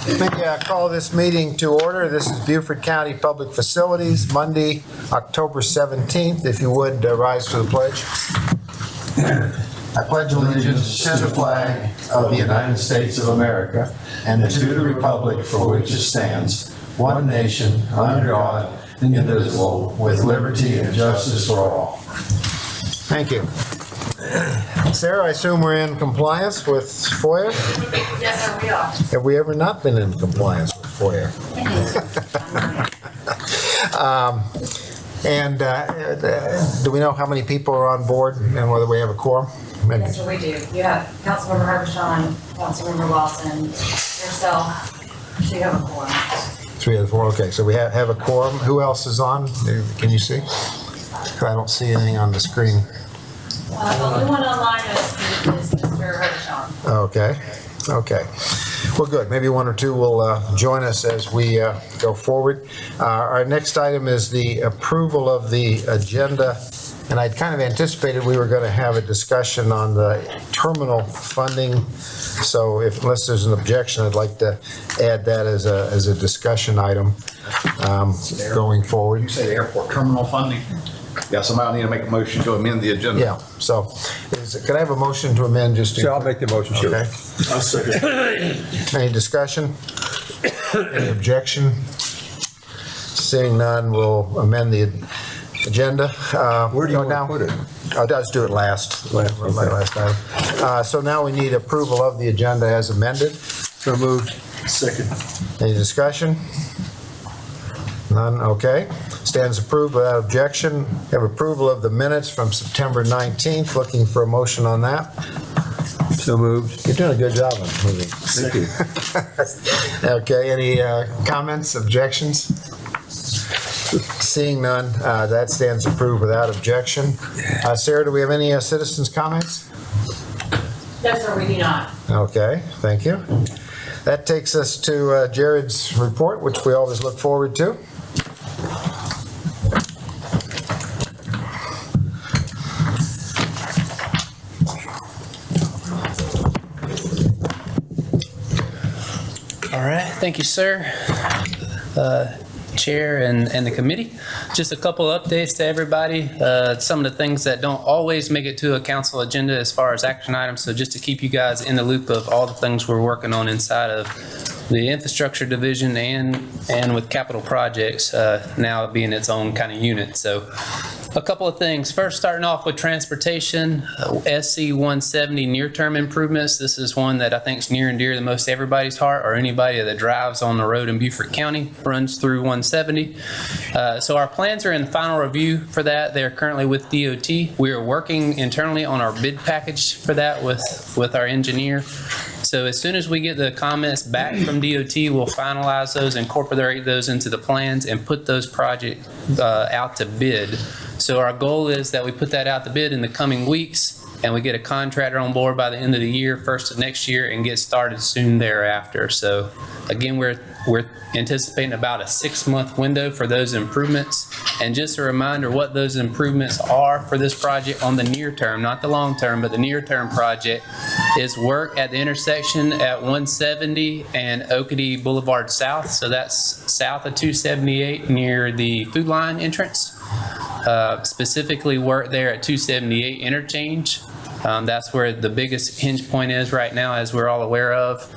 Let me call this meeting to order. This is Beaufort County Public Facilities, Monday, October 17th. If you would, rise for the pledge. I pledge allegiance to the flag of the United States of America and to the republic for which it stands, one nation, under God, indivisible, with liberty and justice for all. Thank you. Sarah, I assume we're in compliance with FOIA? Yes, sir, we are. Have we ever not been in compliance with FOIA? Do we know how many people are on board and whether we have a quorum? Yes, sir, we do. You have Councilmember Herbershon, Councilmember Lawson, yourself, so you have a quorum. 3 of the 4, okay, so we have a quorum. Who else is on? Can you see? I don't see anything on the screen. The only one online is Mr. Herbershon. Okay. Well, good. Maybe one or two will join us as we go forward. Our next item is the approval of the agenda. And I'd kind of anticipated we were going to have a discussion on the terminal funding. So unless there's an objection, I'd like to add that as a discussion item going forward. You say airport terminal funding? Yeah, somebody need to make a motion to amend the agenda. Yeah, so could I have a motion to amend just to? Sure, I'll make the motion, sure. Okay. I'll second. Any discussion? Any objection? Seeing none, we'll amend the agenda. Where do you want to put it? I'll just do it last item. So now we need approval of the agenda as amended. So moved. Second. Any discussion? None, okay. Stands approved without objection. Have approval of the minutes from September 19th. Looking for a motion on that. So moved. You're doing a good job on moving. Thank you. Okay, any comments, objections? Seeing none, that stands approved without objection. Sarah, do we have any citizens' comments? No, sir, we do not. Okay, thank you. That takes us to Jared's report, which we always look forward to. All right, thank you, sir. Chair and the committee. Just a couple updates to everybody. Some of the things that don't always make it to a council agenda as far as action items. So just to keep you guys in the loop of all the things we're working on inside of the infrastructure division and with capital projects now being its own kind of unit. So a couple of things. First, starting off with transportation, SC 170 near-term improvements. This is one that I think is near and dear to most everybody's heart, or anybody that drives on the road in Beaufort County runs through 170. So our plans are in final review for that. They're currently with DOT. We are working internally on our bid package for that with our engineer. So as soon as we get the comments back from DOT, we'll finalize those, incorporate those into the plans, and put those projects out to bid. So our goal is that we put that out to bid in the coming weeks, and we get a contractor on board by the end of the year, first of next year, and get started soon thereafter. So again, we're anticipating about a 6-month window for those improvements. And just a reminder what those improvements are for this project on the near term, not the long term, but the near term project is work at the intersection at 170 and Oakady Boulevard South. So that's south of 278 near the Food Line entrance. Specifically work there at 278 interchange. That's where the biggest hinge point is right now, as we're all aware of.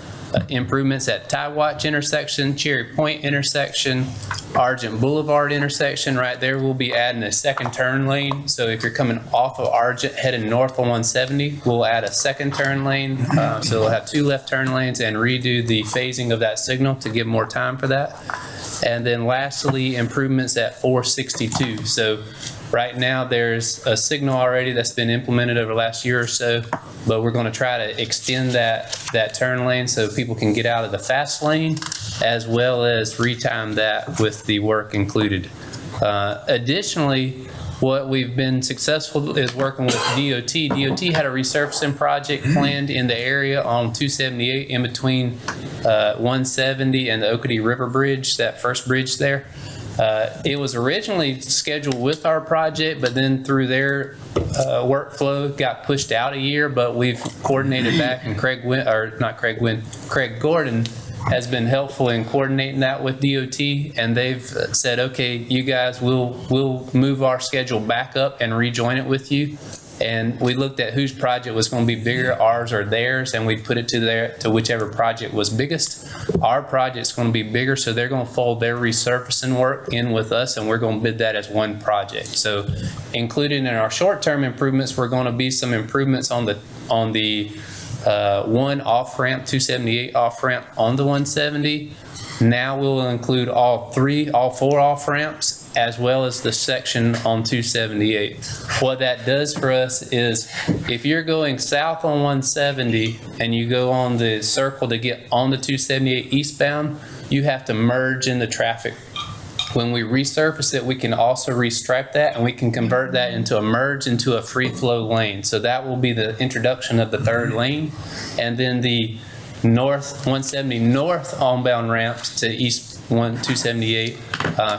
Improvements at Tide Watch intersection, Cherry Point intersection, Argent Boulevard intersection. Right there, we'll be adding a second turn lane. So if you're coming off of Argent heading north on 170, we'll add a second turn lane. So we'll have 2 left turn lanes and redo the phasing of that signal to give more time for that. And then lastly, improvements at 462. So right now there's a signal already that's been implemented over the last year or so, but we're going to try to extend that turn lane so people can get out of the fast lane, as well as retime that with the work included. Additionally, what we've been successful is working with DOT. DOT had a resurfacing project planned in the area on 278 in between 170 and the Oakady River Bridge, that first bridge there. It was originally scheduled with our project, but then through their workflow got pushed out a year, but we've coordinated back, and Craig Gordon has been helpful in coordinating that with DOT, and they've said, okay, you guys, we'll move our schedule back up and rejoin it with you. And we looked at whose project was going to be bigger, ours or theirs, and we put it to whichever project was biggest. Our project's going to be bigger, so they're going to fold their resurfacing work in with us, and we're going to bid that as one project. So included in our short-term improvements, we're going to be some improvements on the one off-ramp, 278 off-ramp on the 170. Now we'll include all four off-ramps, as well as the section on 278. What that does for us is, if you're going south on 170 and you go on the circle to get on the 278 eastbound, you have to merge in the traffic. When we resurface it, we can also restripe that, and we can convert that into a merge into a free flow lane. So that will be the introduction of the third lane. And then the north 170 north onbound ramp to east 278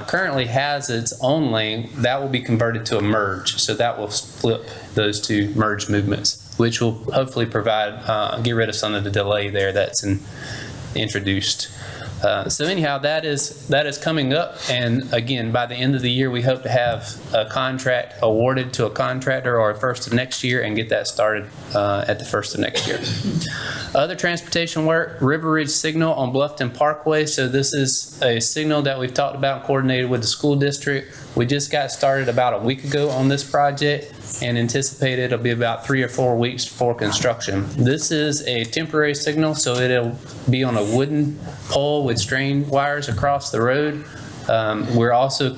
currently has its own lane that will be converted to a merge. So that will flip those two merge movements, which will hopefully provide, get rid of some of the delay there that's introduced. So anyhow, that is coming up, and again, by the end of the year, we hope to have a contract awarded to a contractor or first of next year and get that started at the first of next year. Other transportation work, River Ridge Signal on Bluffton Parkway. So this is a signal that we've talked about and coordinated with the school district. We just got started about a week ago on this project and anticipate it'll be about 3 or 4 weeks for construction. This is a temporary signal, so it'll be on a wooden pole with strain wires across the road. We're also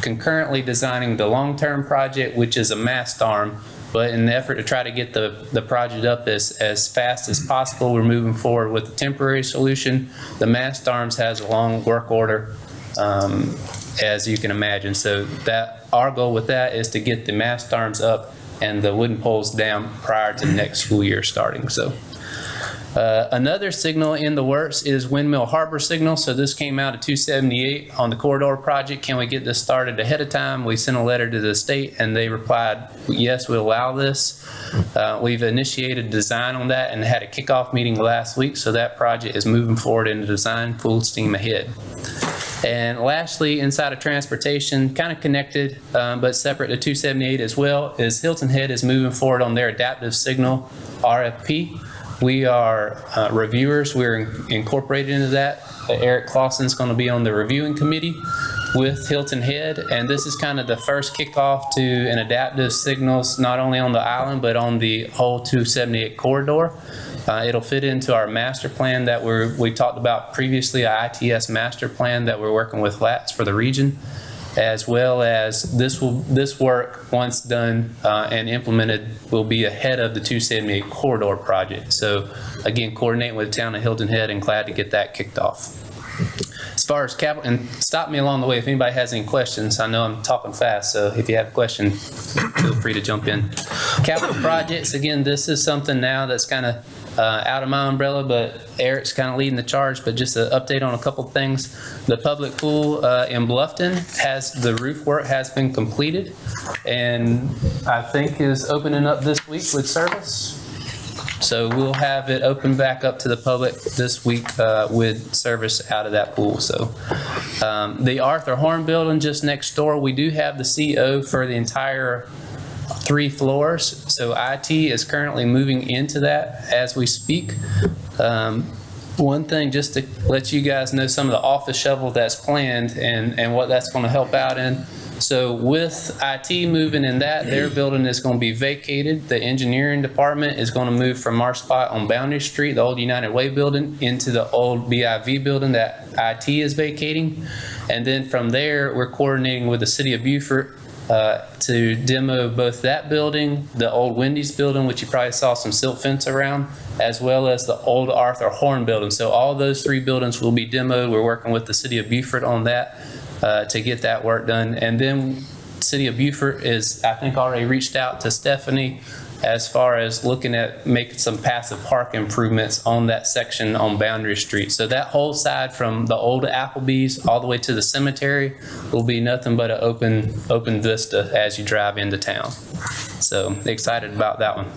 concurrently designing the long-term project, which is a mast arm, but in the effort to try to get the project up as fast as possible, we're moving forward with the temporary solution. The mast arms has a long work order, as you can imagine. So that our goal with that is to get the mast arms up and the wooden poles down prior to next school year starting. So another signal in the works is Windmill Harbor signal. So this came out of 278 on the corridor project. Can we get this started ahead of time? We sent a letter to the state and they replied, yes, we'll allow this. We've initiated design on that and had a kickoff meeting last week. So that project is moving forward into design, full steam ahead. And lastly, inside of transportation, kind of connected, but separate to 278 as well, is Hilton Head is moving forward on their adaptive signal RFP. We are reviewers. We're incorporated into that. Eric Clausen's going to be on the reviewing committee with Hilton Head, and this is kind of the first kickoff to an adaptive signals, not only on the island, but on the whole 278 corridor. It'll fit into our master plan that we talked about previously, a ITS master plan that we're working with LATS for the region, as well as this work, once done and implemented, will be ahead of the 278 corridor project. So again, coordinating with the town of Hilton Head, and glad to get that kicked off. As far as capital, and stop me along the way if anybody has any questions. I know I'm talking fast, so if you have a question, feel free to jump in. Capital projects, again, this is something now that's kind of out of my umbrella, but Eric's kind of leading the charge. But just an update on a couple of things. The public pool in Bluffton the roof work has been completed, and I think is opening up this week with service. So we'll have it open back up to the public this week with service out of that pool. So the Arthur Horn building just next door, we do have the CO for the entire 3 floors. So IT is currently moving into that as we speak. One thing, just to let you guys know some of the office shovel that's planned and what that's going to help out in. So with IT moving in that, their building is going to be vacated. The engineering department is going to move from our spot on Boundary Street, the old United Way building, into the old BIV building that IT is vacating. And then from there, we're coordinating with the city of Beaufort to demo both that building, the old Wendy's building, which you probably saw some silt fence around, as well as the old Arthur Horn building. So all those 3 buildings will be demoed. We're working with the city of Beaufort on that to get that work done. And then city of Beaufort is, I think, already reached out to Stephanie as far as looking at making some passive park improvements on that section on Boundary Street. So that whole side from the old Applebee's all the way to the cemetery will be nothing but an open vista as you drive into town. So excited about that one.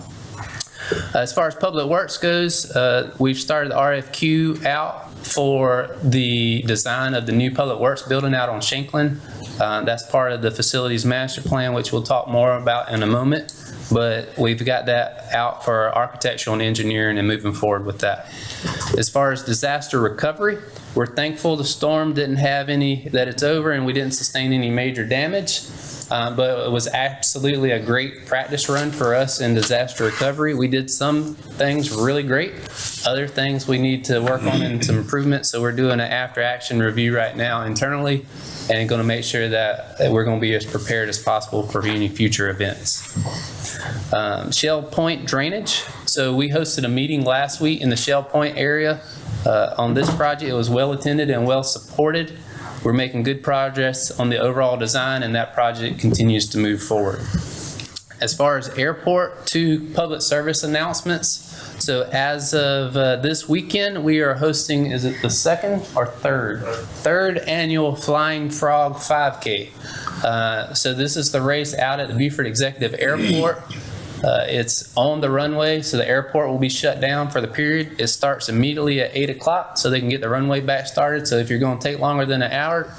As far as public works goes, we've started the RFQ out for the design of the new Public Works building out on Shanklin. That's part of the facilities master plan, which we'll talk more about in a moment. But we've got that out for architectural and engineering and moving forward with that. As far as disaster recovery, we're thankful the storm didn't have any, that it's over and we didn't sustain any major damage. But it was absolutely a great practice run for us in disaster recovery. We did some things really great. Other things we need to work on and some improvements. So we're doing an after action review right now internally and going to make sure that we're going to be as prepared as possible for any future events. Shell Point drainage. So we hosted a meeting last week in the Shell Point area on this project. It was well attended and well supported. We're making good progress on the overall design, and that project continues to move forward. As far as airport, 2 public service announcements. So as of this weekend, we are hosting, is it the 2nd or 3rd? 3rd annual Flying Frog 5K. So this is the race out at the Beaufort Executive Airport. It's on the runway, so the airport will be shut down for the period. It starts immediately at 8 o'clock, so they can get the runway back started. So if you're going to take longer than an hour,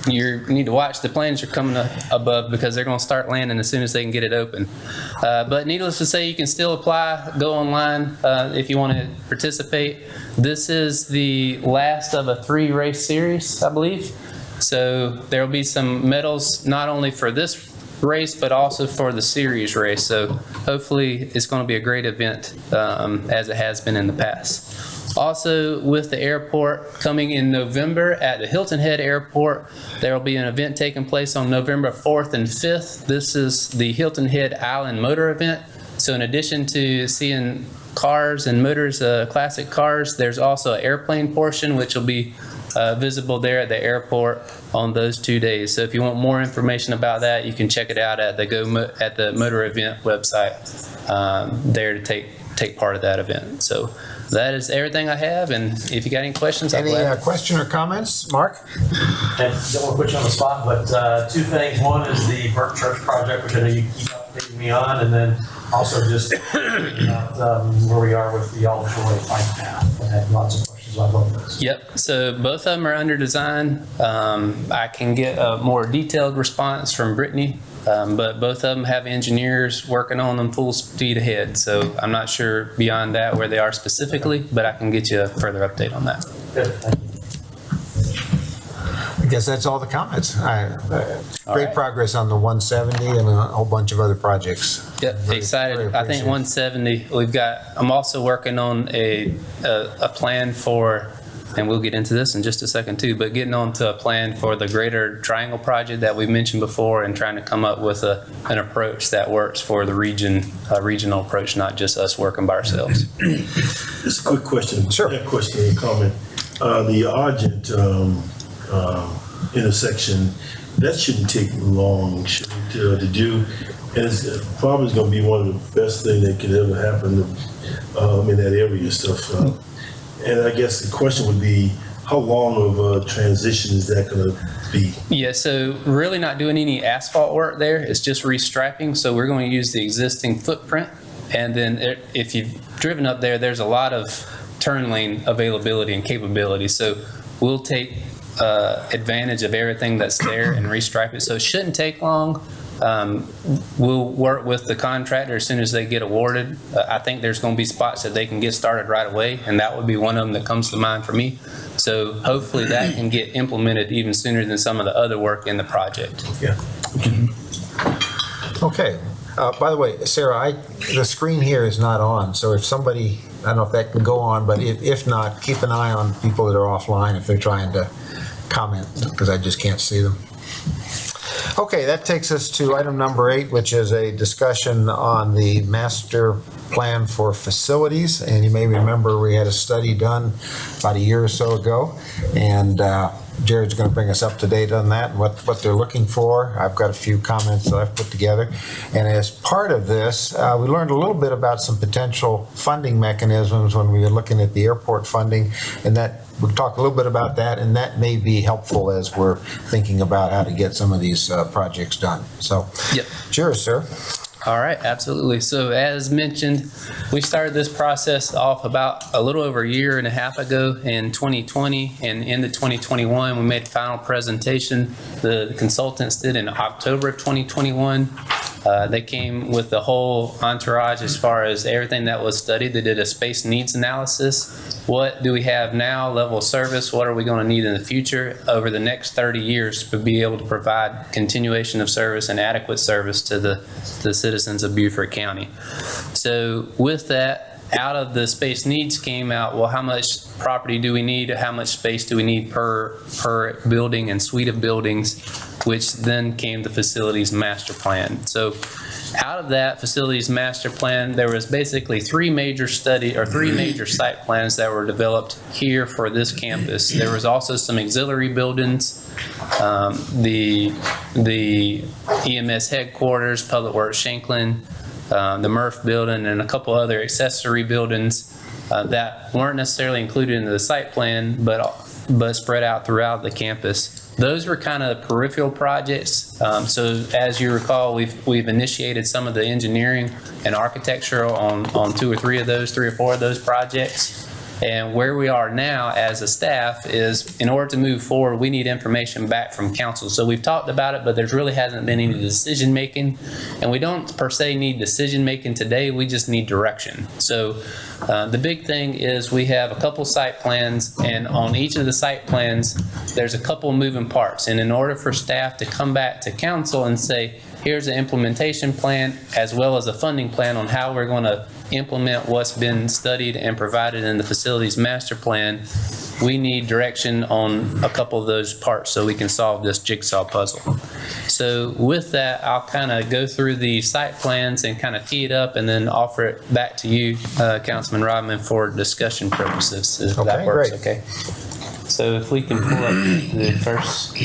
you need to watch the planes you're coming above because they're going to start landing as soon as they can get it open. But needless to say, you can still apply, go online if you want to participate. This is the last of a 3-race series, I believe. So there will be some medals not only for this race, but also for the series race. So hopefully it's going to be a great event as it has been in the past. Also with the airport coming in November at the Hilton Head Airport, there will be an event taking place on November 4th and 5th. This is the Hilton Head Island Motor event. So in addition to seeing cars and motors, classic cars, there's also an airplane portion which will be visible there at the airport on those 2 days. So if you want more information about that, you can check it out at the Motor Event website there to take part of that event. So that is everything I have, and if you got any questions, Any question or comments? Mark? And don't want to put you on the spot, but 2 things. One is the Burke Church project, which I know you keep updating me on, and then also just about where we are with the all-joy bike path. I had lots of questions about both of those. Yep, so both of them are under design. I can get a more detailed response from Brittany, but both of them have engineers working on them full speed ahead. So I'm not sure beyond that where they are specifically, but I can get you a further update on that. Good, thank you. I guess that's all the comments. Great right. progress on the 170 and a whole bunch of other projects. Yep, excited. very I think 170, I'm also working on a plan for, and we'll get into this in just a second too, but getting on to a plan for the Greater Triangle project that we mentioned before and trying to come up with an approach that works for the region, a regional approach, not just us working by ourselves. Just a quick question. Sure. Yeah, question and comment. The Argent intersection, that shouldn't take long to do. And it's probably going to be one of the best things that could ever happen in that area and stuff. And I guess the question would be, how long of a transition is that going to be? Yeah, so really not doing any asphalt work there. It's just restriping. So we're going to use the existing footprint. And then if you've driven up there, there's a lot of turn lane availability and capability. So we'll take advantage of everything that's there and restripe it. So it shouldn't take long. We'll work with the contractor as soon as they get awarded. I think there's going to be spots that they can get started right away, and that would be one of them that comes to mind for me. So hopefully that can get implemented even sooner than some of the other work in the project. Yeah. Okay. By the way, Sarah, the screen here is not on, so if somebody, I don't know if that can go on, but if not, keep an eye on people that are offline if they're trying to comment, because I just can't see them. Okay, that takes us to item number 8, which is a discussion on the master plan for facilities. And you may remember we had a study done about a year or so ago, and Jared's going to bring us up to date on that and what they're looking for. I've got a few comments that I've put together. And as part of this, we learned a little bit about some potential funding mechanisms when we were looking at the airport funding, and that we'll talk a little bit about that, and that may be helpful as we're thinking about how to get some of these projects done. So, Yep. Sure, sir. All right, absolutely. So as mentioned, we started this process off about a little over a year and a half ago in 2020, and into 2021, we made a final presentation. The consultants did in October of 2021. They came with the whole entourage as far as everything that was studied. They did a space needs analysis. What do we have now, level of service? What are we going to need in the future over the next 30 years to be able to provide continuation of service and adequate service to the citizens of Beaufort County? So with that, out of the space needs came out, well, how much property do we need? How much space do we need per building and suite of buildings, which then came the facilities master plan. So out of that facilities master plan, there was basically three major site plans that were developed here for this campus. There was also some auxiliary buildings, the EMS headquarters, Public Works Shanklin, the MRF building, and a couple other accessory buildings that weren't necessarily included in the site plan, but spread out throughout the campus. Those were kind of peripheral projects. So as you recall, we've initiated some of the engineering and architecture on 3 or 4 of those projects. And where we are now as a staff is, in order to move forward, we need information back from council. So we've talked about it, but there really hasn't been any decision making. And we don't per se need decision making today, we just need direction. So the big thing is we have a couple site plans, and on each of the site plans, there's a couple moving parts. And in order for staff to come back to council and say, here's an implementation plan as well as a funding plan on how we're going to implement what's been studied and provided in the facilities master plan, we need direction on a couple of those parts so we can solve this jigsaw puzzle. So with that, I'll kind of go through the site plans and kind of tee it up and then offer it back to you, Councilman Rodman, for discussion purposes, if that works. Great. Okay. So if we can pull up the first.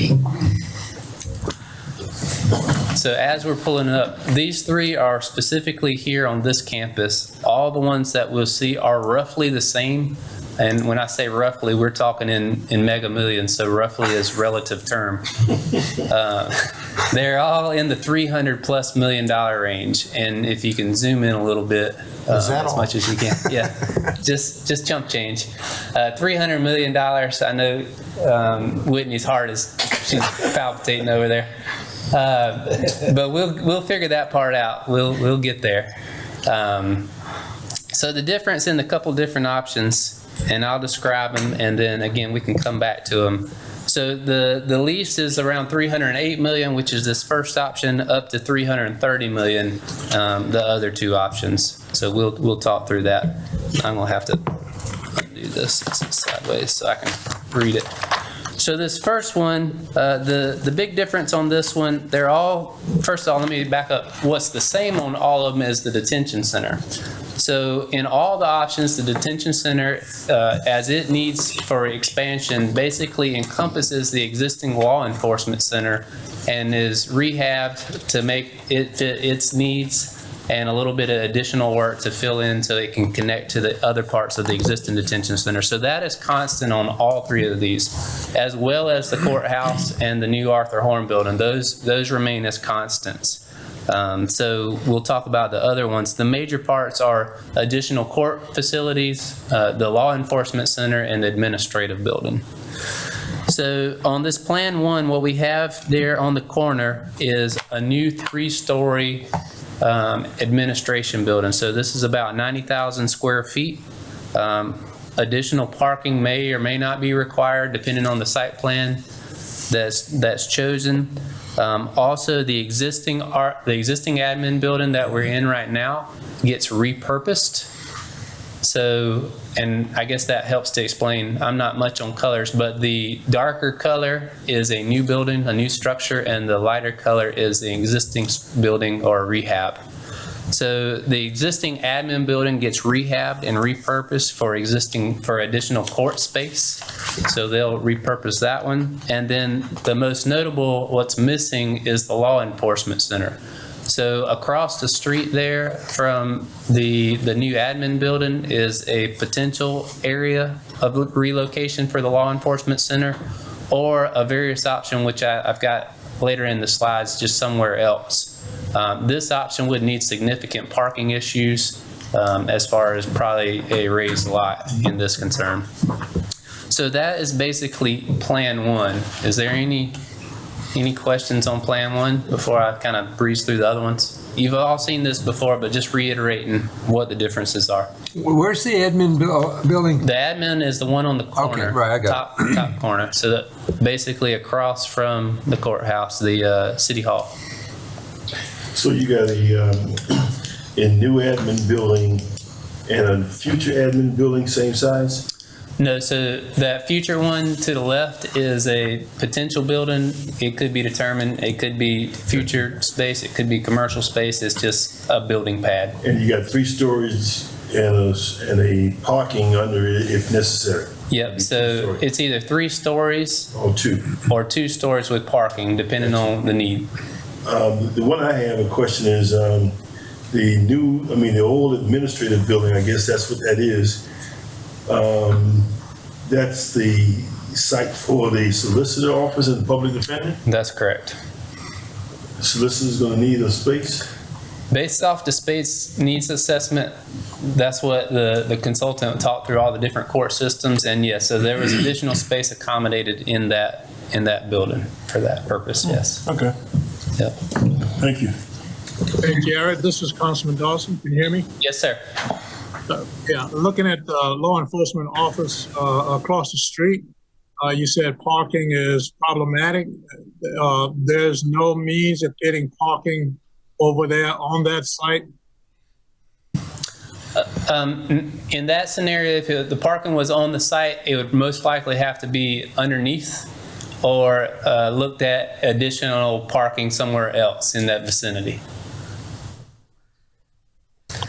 So as we're pulling it up, these three are specifically here on this campus. All the ones that we'll see are roughly the same. And when I say roughly, we're talking in mega millions, so roughly is relative term. They're all in the $300+ million range. And if you can zoom in a little bit, Is that as all? much as you can. Yeah, just chump change. $300 million, I know Whitney's heart is, she's palpitating over there. But we'll figure that part out. We'll get there. So the difference in the couple different options, and I'll describe them, and then again we can come back to them. So the lease is around $308 million, which is this first option, up to $330 million, the other two options. So we'll talk through that. I'm gonna have to undo this sideways so I can read it. So this first one, the big difference on this one, they're all, first of all, let me back up. What's the same on all of them is the detention center. So in all the options, the detention center, as it needs for expansion, basically encompasses the existing law enforcement center and is rehabbed to make it fit its needs and a little bit of additional work to fill in so it can connect to the other parts of the existing detention center. So that is constant on all three of these, as well as the courthouse and the new Arthur Horn building. Those remain as constants. So we'll talk about the other ones. The major parts are additional court facilities, the law enforcement center, and the administrative building. So on this plan one, what we have there on the corner is a new 3-story administration building. So this is about 90,000 square feet. Additional parking may or may not be required depending on the site plan that's chosen. Also, the existing admin building that we're in right now gets repurposed. So, and I guess that helps to explain, I'm not much on colors, but the darker color is a new building, a new structure, and the lighter color is the existing building or rehab. So the existing admin building gets rehabbed and repurposed for additional court space. So they'll repurpose that one. And then the most notable, what's missing is the law enforcement center. So across the street there from the new admin building is a potential area of relocation for the law enforcement center, or a various option, which I've got later in the slides, just somewhere else. This option would need significant parking issues as far as probably a raised lot in this concern. So that is basically Plan 1. Is there any questions on Plan 1 before I kind of breeze through the other ones? You've all seen this before, but just reiterating what the differences are. Where's the admin building? The admin is the one on the corner. Okay, right, I got top corner. So that basically across from the courthouse, the city hall. So you got a new admin building and a future admin building, same size? No, so that future one to the left is a potential building. It could be determined, it could be future space, it could be commercial space. It's just a building pad. And you got 3 stories and a parking under it if necessary? Yep, so it's either 3 stories Or 2? or 2 stories with parking, depending on the need. The one I have a question is the old administrative building, I guess that's what that is. That's the site for the solicitor office and public defender? That's correct. The solicitor's gonna need a space? Based off the space needs assessment, that's what the consultant talked through all the different court systems. And yes, so there was additional space accommodated in that building for that purpose, yes. Okay, Yep. thank you. Hey, Jared, this is Councilman Dawson. Can you hear me? Yes, sir. Yeah, looking at the law enforcement office across the street, you said parking is problematic. There's no means of getting parking over there on that site? In that scenario, if the parking was on the site, it would most likely have to be underneath or looked at additional parking somewhere else in that vicinity.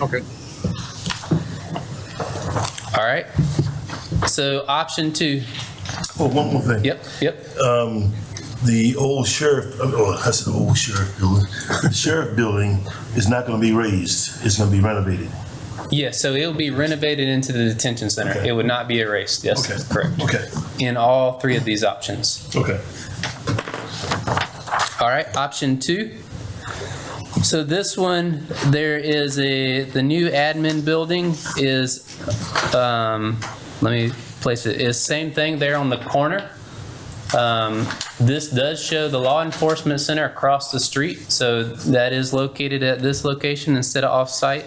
Okay. All right. So option 2. Oh, one more thing. Yep. The old sheriff, I said old sheriff building. The sheriff building is not gonna be raised, it's gonna be renovated. Yes, so it will be renovated into the detention center. Okay. It would not be erased. Yes, Okay. correct. Okay, In all 3 of these options. okay. All right, option 2. So this one, there is the new admin building is, let me place it, is same thing there on the corner. This does show the law enforcement center across the street. So that is located at this location instead of off-site.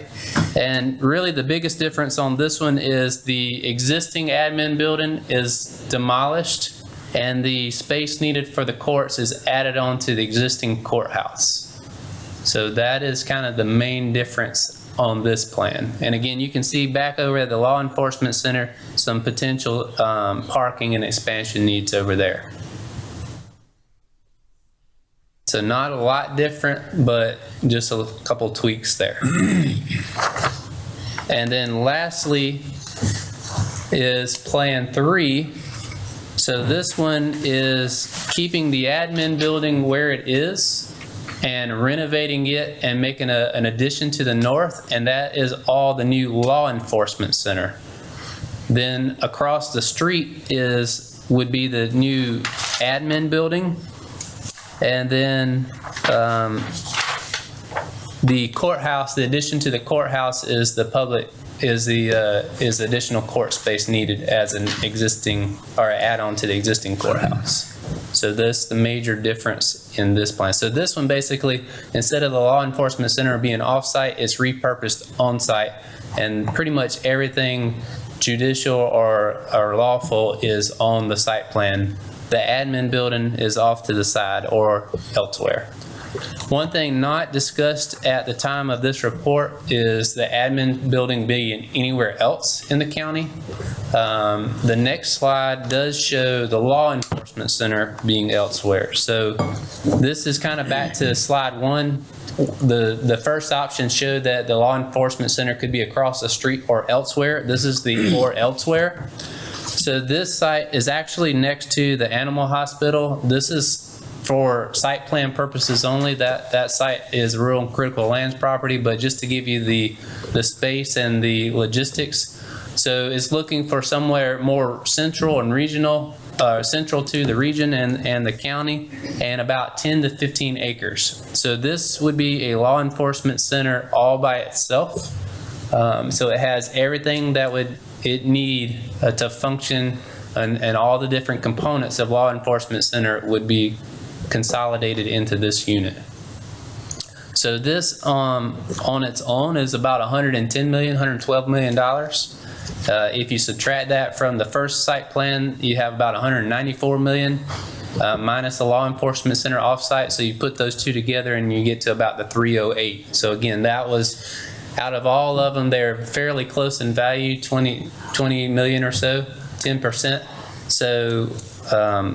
And really the biggest difference on this one is the existing admin building is demolished and the space needed for the courts is added on to the existing courthouse. So that is kind of the main difference on this plan. And again, you can see back over at the law enforcement center, some potential parking and expansion needs over there. So not a lot different, but just a couple tweaks there. And then lastly is Plan 3. So this one is keeping the admin building where it is and renovating it and making an addition to the north, and that is all the new law enforcement center. Then across the street would be the new admin building, and then the courthouse. The addition to the courthouse is additional court space needed as an existing or add-on to the existing courthouse. So that's the major difference in this plan. So this one basically, instead of the law enforcement center being off-site, it's repurposed on-site, and pretty much everything judicial or lawful is on the site plan. The admin building is off to the side or elsewhere. One thing not discussed at the time of this report is the admin building being anywhere else in the county. The next slide does show the law enforcement center being elsewhere. So this is kind of back to slide 1. The first option showed that the law enforcement center could be across the street or elsewhere. This is the or elsewhere. So this site is actually next to the animal hospital. This is for site plan purposes only. That site is rural and critical lands property, but just to give you the space and the logistics. So it's looking for somewhere more central and regional central to the region and the county, and about 10 to 15 acres. So this would be a law enforcement center all by itself. So it has everything that it need to function, and all the different components of law enforcement center would be consolidated into this unit. So this on its own is about $110 million, $112 million. If you subtract that from the first site plan, you have about $194 million minus the law enforcement center offsite. So you put those two together and you get to about the 308. So again, that was, out of all of them, they're fairly close in value, 20 million or so, 10%. So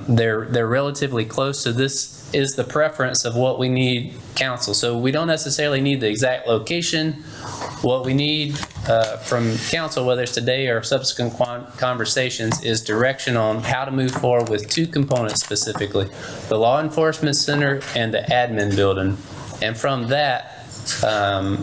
they're relatively close. So this is the preference of what we need council. So we don't necessarily need the exact location. What we need from council, whether it's today or subsequent conversations, is direction on how to move forward with two components specifically: the law enforcement center and the admin building. And from that,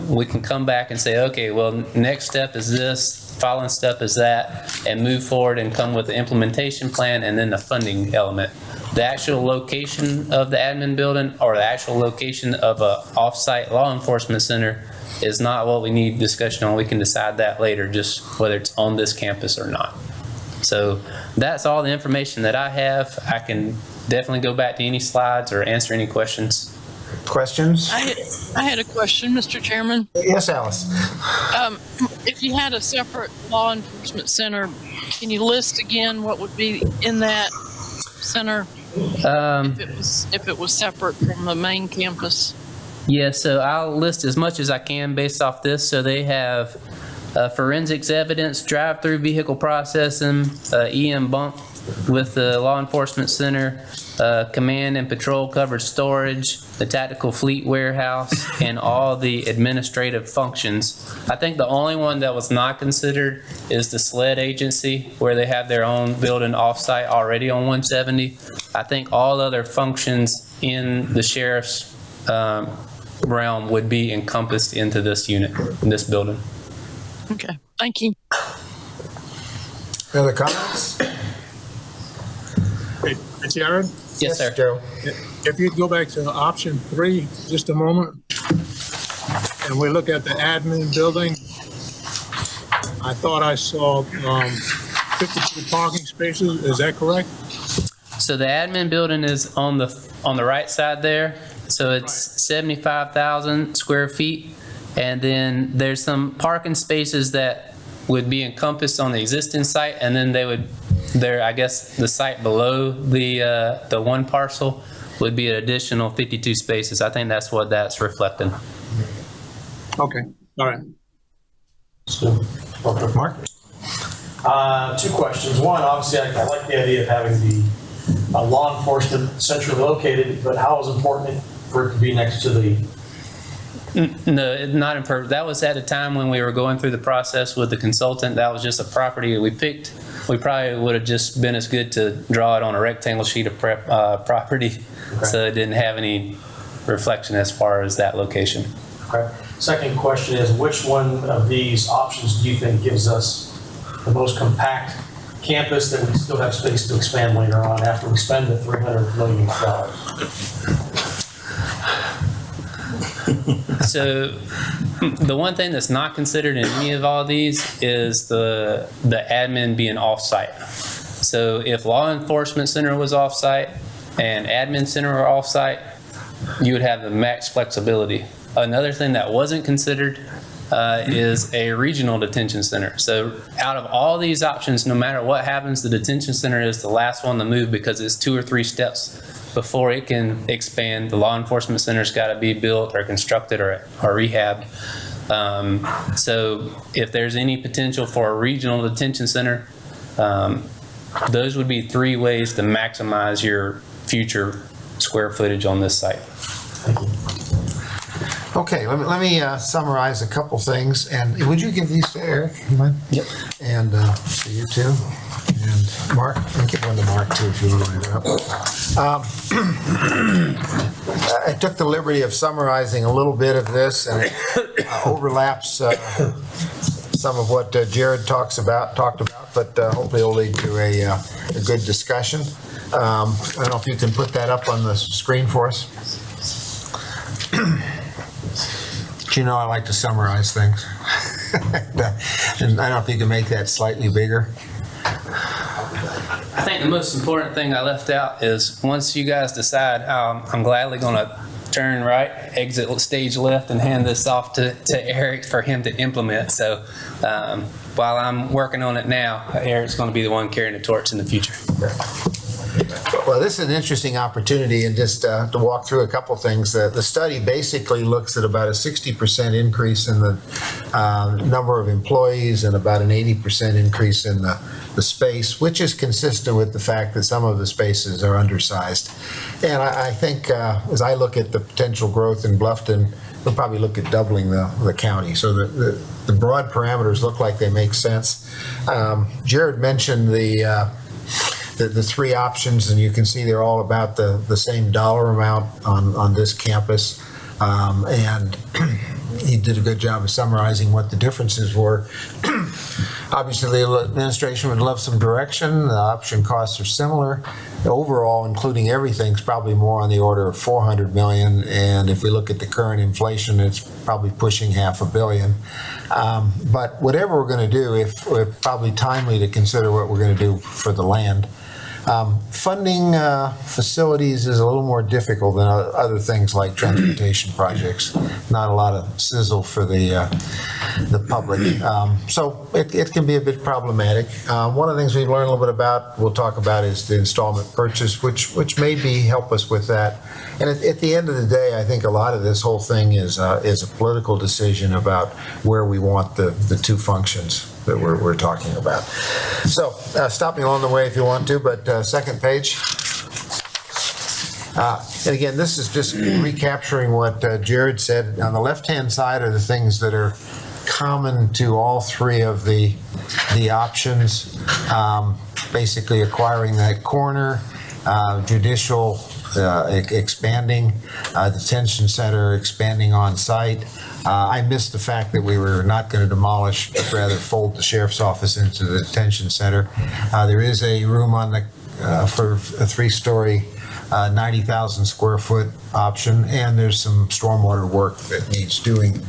we can come back and say, okay, well, next step is this, following step is that, and move forward and come with the implementation plan and then the funding element. The actual location of the admin building or the actual location of a off-site law enforcement center is not what we need discussion on. We can decide that later, just whether it's on this campus or not. So that's all the information that I have. I can definitely go back to any slides or answer any questions. Questions? I had a question, Mr. Chairman. Yes, Alice. If you had a separate law enforcement center, can you list again what would be in that center if it was separate from the main campus? Yeah, so I'll list as much as I can based off this. So they have forensics evidence, drive-through vehicle processing, EM bump with the law enforcement center, command and patrol covered storage, the tactical fleet warehouse, and all the administrative functions. I think the only one that was not considered is the SLED agency, where they have their own building offsite already on 170. I think all other functions in the sheriff's realm would be encompassed into this unit, in this building. Okay, thank you. Other comments? Hey, Jared, Yes, sir. Joe. if you go back to option 3, just a moment, and we look at the admin building, I thought I saw 52 parking spaces. Is that correct? So the admin building is on the right side there. So it's 75,000 square feet. And then there's some parking spaces that would be encompassed on the existing site, and then I guess the site below the one parcel would be an additional 52 spaces. I think that's what that's reflecting. Okay, all right. So, Mark? 2 questions. One, obviously, I like the idea of having the law enforcement centrally located, but how is important for it to be next to the? No, it's not in purpose. That was at a time when we were going through the process with the consultant. That was just a property that we picked. We probably would have just been as good to draw it on a rectangle sheet of property, Okay. so it didn't have any reflection as far as that location. Okay. Second question is, which one of these options do you think gives us the most compact campus that we still have space to expand later on after we spend the $300 million? So the one thing that's not considered in any of all these is the admin being off-site. So if law enforcement center was off-site and admin center were off-site, you would have the max flexibility. Another thing that wasn't considered is a regional detention center. So out of all these options, no matter what happens, the detention center is the last one to move because it's 2 or 3 steps before it can expand. The law enforcement center's got to be built or constructed or rehabbed. So if there's any potential for a regional detention center, those would be 3 ways to maximize your future square footage on this site. Thank you. Okay, let me summarize a couple things, and would you give these to Eric? You mind? Yep. And to you too, and Mark. I'll give one to Mark too if you want to line it up. I took the liberty of summarizing a little bit of this, and it overlaps some of what Jared talked about. but hopefully it'll lead to a good discussion. I don't know if you can put that up on the screen for us. You know I like to summarize things. And I don't know if you can make that slightly bigger. I think the most important thing I left out is once you guys decide, I'm gladly going to turn right, exit stage left, and hand this off to Eric for him to implement. So while I'm working on it now, Eric's going to be the one carrying the torch in the future. Well, this is an interesting opportunity, and just to walk through a couple things. The study basically looks at about a 60% increase in the number of employees and about an 80% increase in the space, which is consistent with the fact that some of the spaces are undersized. And I think as I look at the potential growth in Bluffton, we'll probably look at doubling the county. So the broad parameters look like they make sense. Jared mentioned the three options, and you can see they're all about the same dollar amount on this campus. And he did a good job of summarizing what the differences were. Obviously, the administration would love some direction. The option costs are similar. Overall, including everything, is probably more on the order of $400 million. And if we look at the current inflation, it's probably pushing $500 million. But whatever we're going to do, we're probably timely to consider what we're going to do for the land. Funding facilities is a little more difficult than other things like transportation projects. Not a lot of sizzle for the public. So it can be a bit problematic. One of the things we've learned a little bit about, we'll talk about, is the installment purchase, which may help us with that. And at the end of the day, I think a lot of this whole thing is a political decision about where we want the two functions that we're talking about. So stop me along the way if you want to, but second page. And again, this is just recapturing what Jared said. On the left-hand side are the things that are common to all three of the options. Basically acquiring that corner, judicial expanding, detention center expanding on site. I missed the fact that we were not going to demolish, but rather fold the sheriff's office into the detention center. There is a room on the for a 3-story, 90,000 square foot option, and there's some stormwater work that needs doing.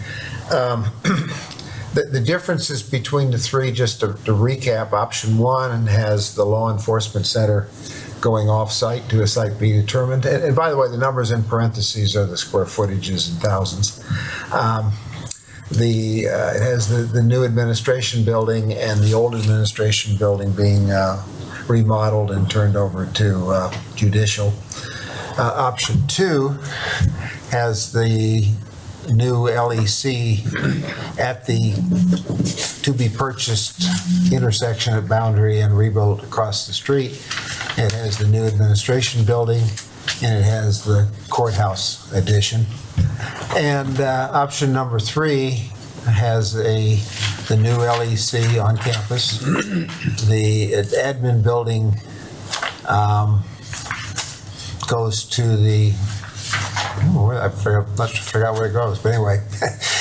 The differences between the three, just to recap, option one has the law enforcement center going off-site to a site be determined. And by the way, the numbers in parentheses are the square footages in thousands. It has the new administration building and the old administration building being remodeled and turned over to judicial. Option two has the new LEC at the to-be-purchased intersection at Boundary and rebuilt across the street. It has the new administration building, and it has the courthouse addition. And option number three has the new LEC on campus. The admin building goes to the, I forgot where it goes, but anyway.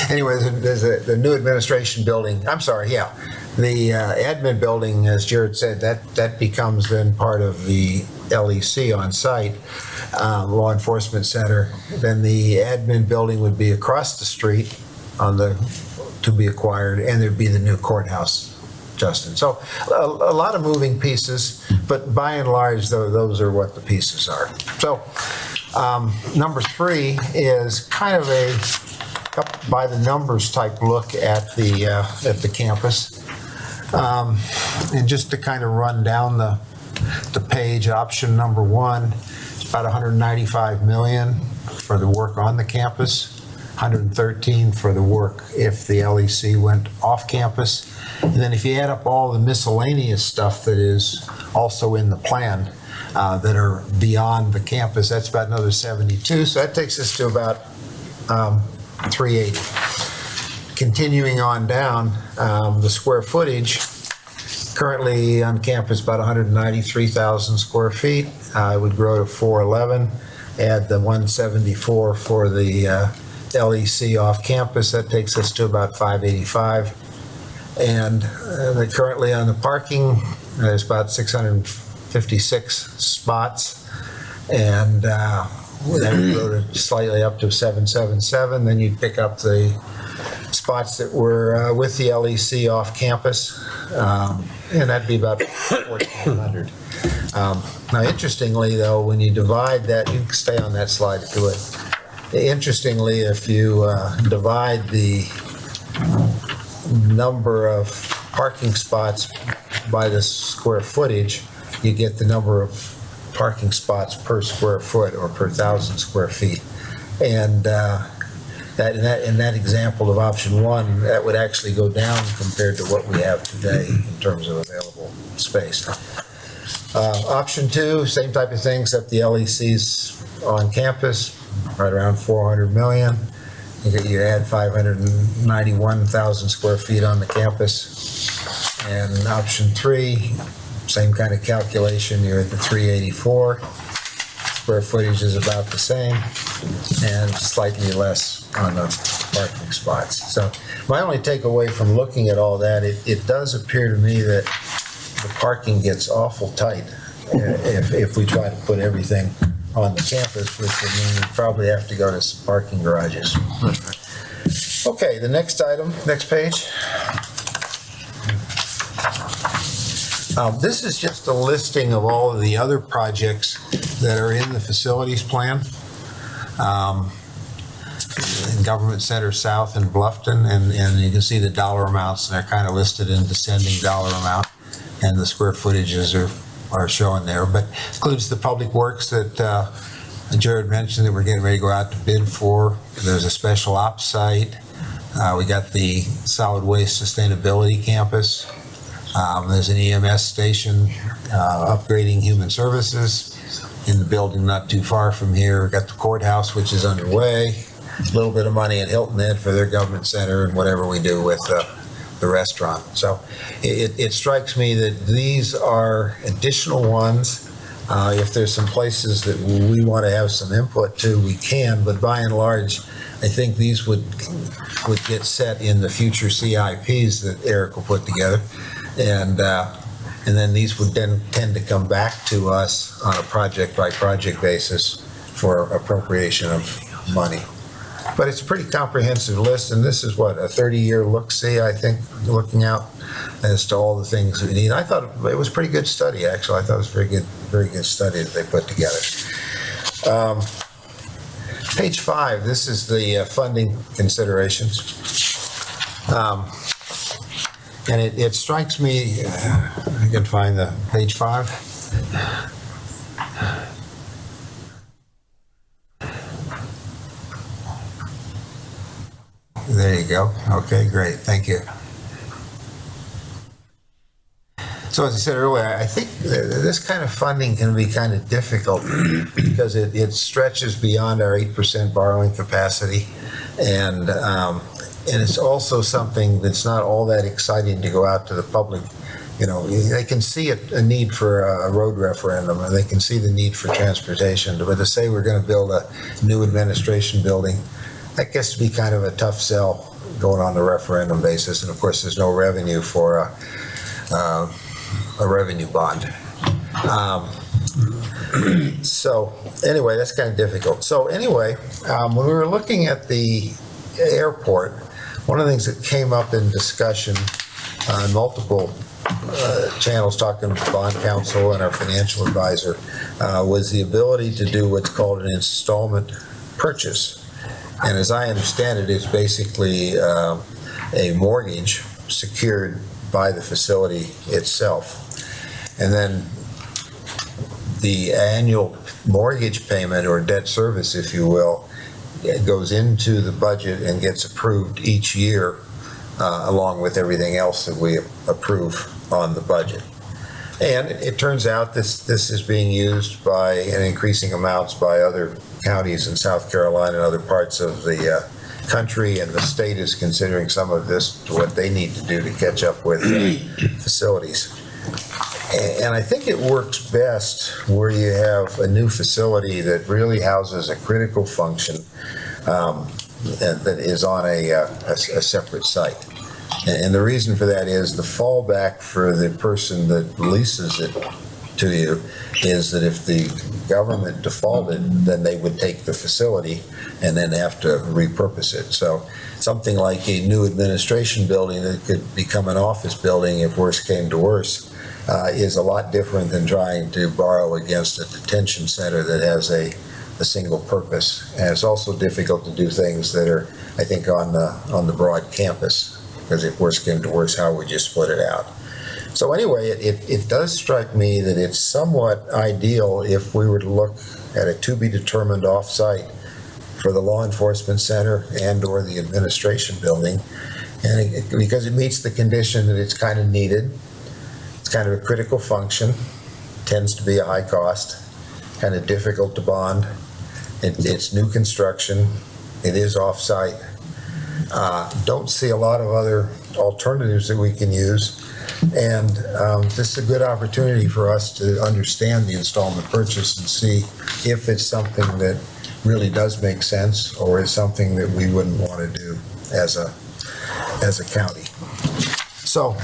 There's the new administration building. I'm sorry, yeah. The admin building, as Jared said, that becomes then part of the LEC on site, law enforcement center. Then the admin building would be across the street on the to be acquired, and there'd be the new courthouse, Justin. So a lot of moving pieces, but by and large, those are what the pieces are. So number three is kind of a by the numbers type look at the campus. And just to kind of run down the page, option number one, about $195 million for the work on the campus, 113 for the work if the LEC went off campus. And then if you add up all the miscellaneous stuff that is also in the plan that are beyond the campus, that's about another 72. So that takes us to about 380. Continuing on down, the square footage currently on campus about 193,000 square feet. It would grow to 411. Add the 174 for the LEC off campus, that takes us to about 585. And they're currently on the parking, there's about 656 spots. And then we go to slightly up to 777, then you'd pick up the spots that were with the LEC off campus, and that'd be about 1,400. Now, interestingly, though, when you divide that, you can stay on that slide if you would. Interestingly, if you divide the number of parking spots by the square footage, you get the number of parking spots per square foot or per 1,000 square feet. And in that example of option one, that would actually go down compared to what we have today in terms of available space. Option two, same type of thing, except the LEC's on campus, right around 400 million. You add 591,000 square feet on the campus. And option three, same kind of calculation, you're at the 384. Square footage is about the same, and slightly less on the parking spots. So my only takeaway from looking at all that, it does appear to me that the parking gets awful tight if we try to put everything on the campus, which would mean we probably have to go to some parking garages. Okay, the next item, next page. This is just a listing of all of the other projects that are in the facilities plan. In Government Center South in Bluffton, and you can see the dollar amounts, and they're kind of listed in descending dollar amount, and the square footages are shown there, but includes the public works that Jared mentioned that we're getting ready to go out to bid for. There's a special ops site. We got the solid waste sustainability campus. There's an EMS station, upgrading human services in the building not too far from here. We've got the courthouse, which is underway. A little bit of money at Hilton Head for their government center and whatever we do with the restaurant. So it strikes me that these are additional ones. If there's some places that we want to have some input to, we can, but by and large, I think these would get set in the future CIPs that Eric will put together. And then these would then tend to come back to us on a project-by-project basis for appropriation of money. But it's a pretty comprehensive list, and this is what, a 30-year look-see, I think, looking out as to all the things we need. I thought it was a pretty good study, actually. I thought it was a very good study that they put together. Page 5, this is the funding considerations. And it strikes me, I can find the page 5. There you go. Okay, great. Thank you. So as I said earlier, I think this kind of funding can be kind of difficult because it stretches beyond our 8% borrowing capacity, and it's also something that's not all that exciting to go out to the public. You know, they can see a need for a road referendum, and they can see the need for transportation, but to say we're going to build a new administration building, that gets to be kind of a tough sell going on the referendum basis. And of course, there's no revenue for a revenue bond. So anyway, that's kind of difficult. So anyway, when we were looking at the airport, one of the things that came up in discussion on multiple channels, talking to bond counsel and our financial advisor, was the ability to do what's called an installment purchase. And as I understand it, it's basically a mortgage secured by the facility itself. And then the annual mortgage payment, or debt service, if you will, it goes into the budget and gets approved each year along with everything else that we approve on the budget. And it turns out this is being used by, in increasing amounts, by other counties in South Carolina and other parts of the country, and the state is considering some of this to what they need to do to catch up with facilities. And I think it works best where you have a new facility that really houses a critical function that is on a separate site. And the reason for that is the fallback for the person that leases it to you is that if the government defaulted, then they would take the facility and then have to repurpose it. So something like a new administration building that could become an office building if worse came to worse is a lot different than trying to borrow against a detention center that has a single purpose. And it's also difficult to do things that are, I think, on the broad campus, because if worse came to worse, how would you split it out? So anyway, it does strike me that it's somewhat ideal if we were to look at a to-be-determined off-site for the law enforcement center and/or the administration building, and because it meets the condition that it's kind of needed, it's kind of a critical function, tends to be a high cost, kind of difficult to bond. It's new construction. It is off-site. Don't see a lot of other alternatives that we can use. And this is a good opportunity for us to understand the installment purchase and see if it's something that really does make sense or is something that we wouldn't want to do as a county. So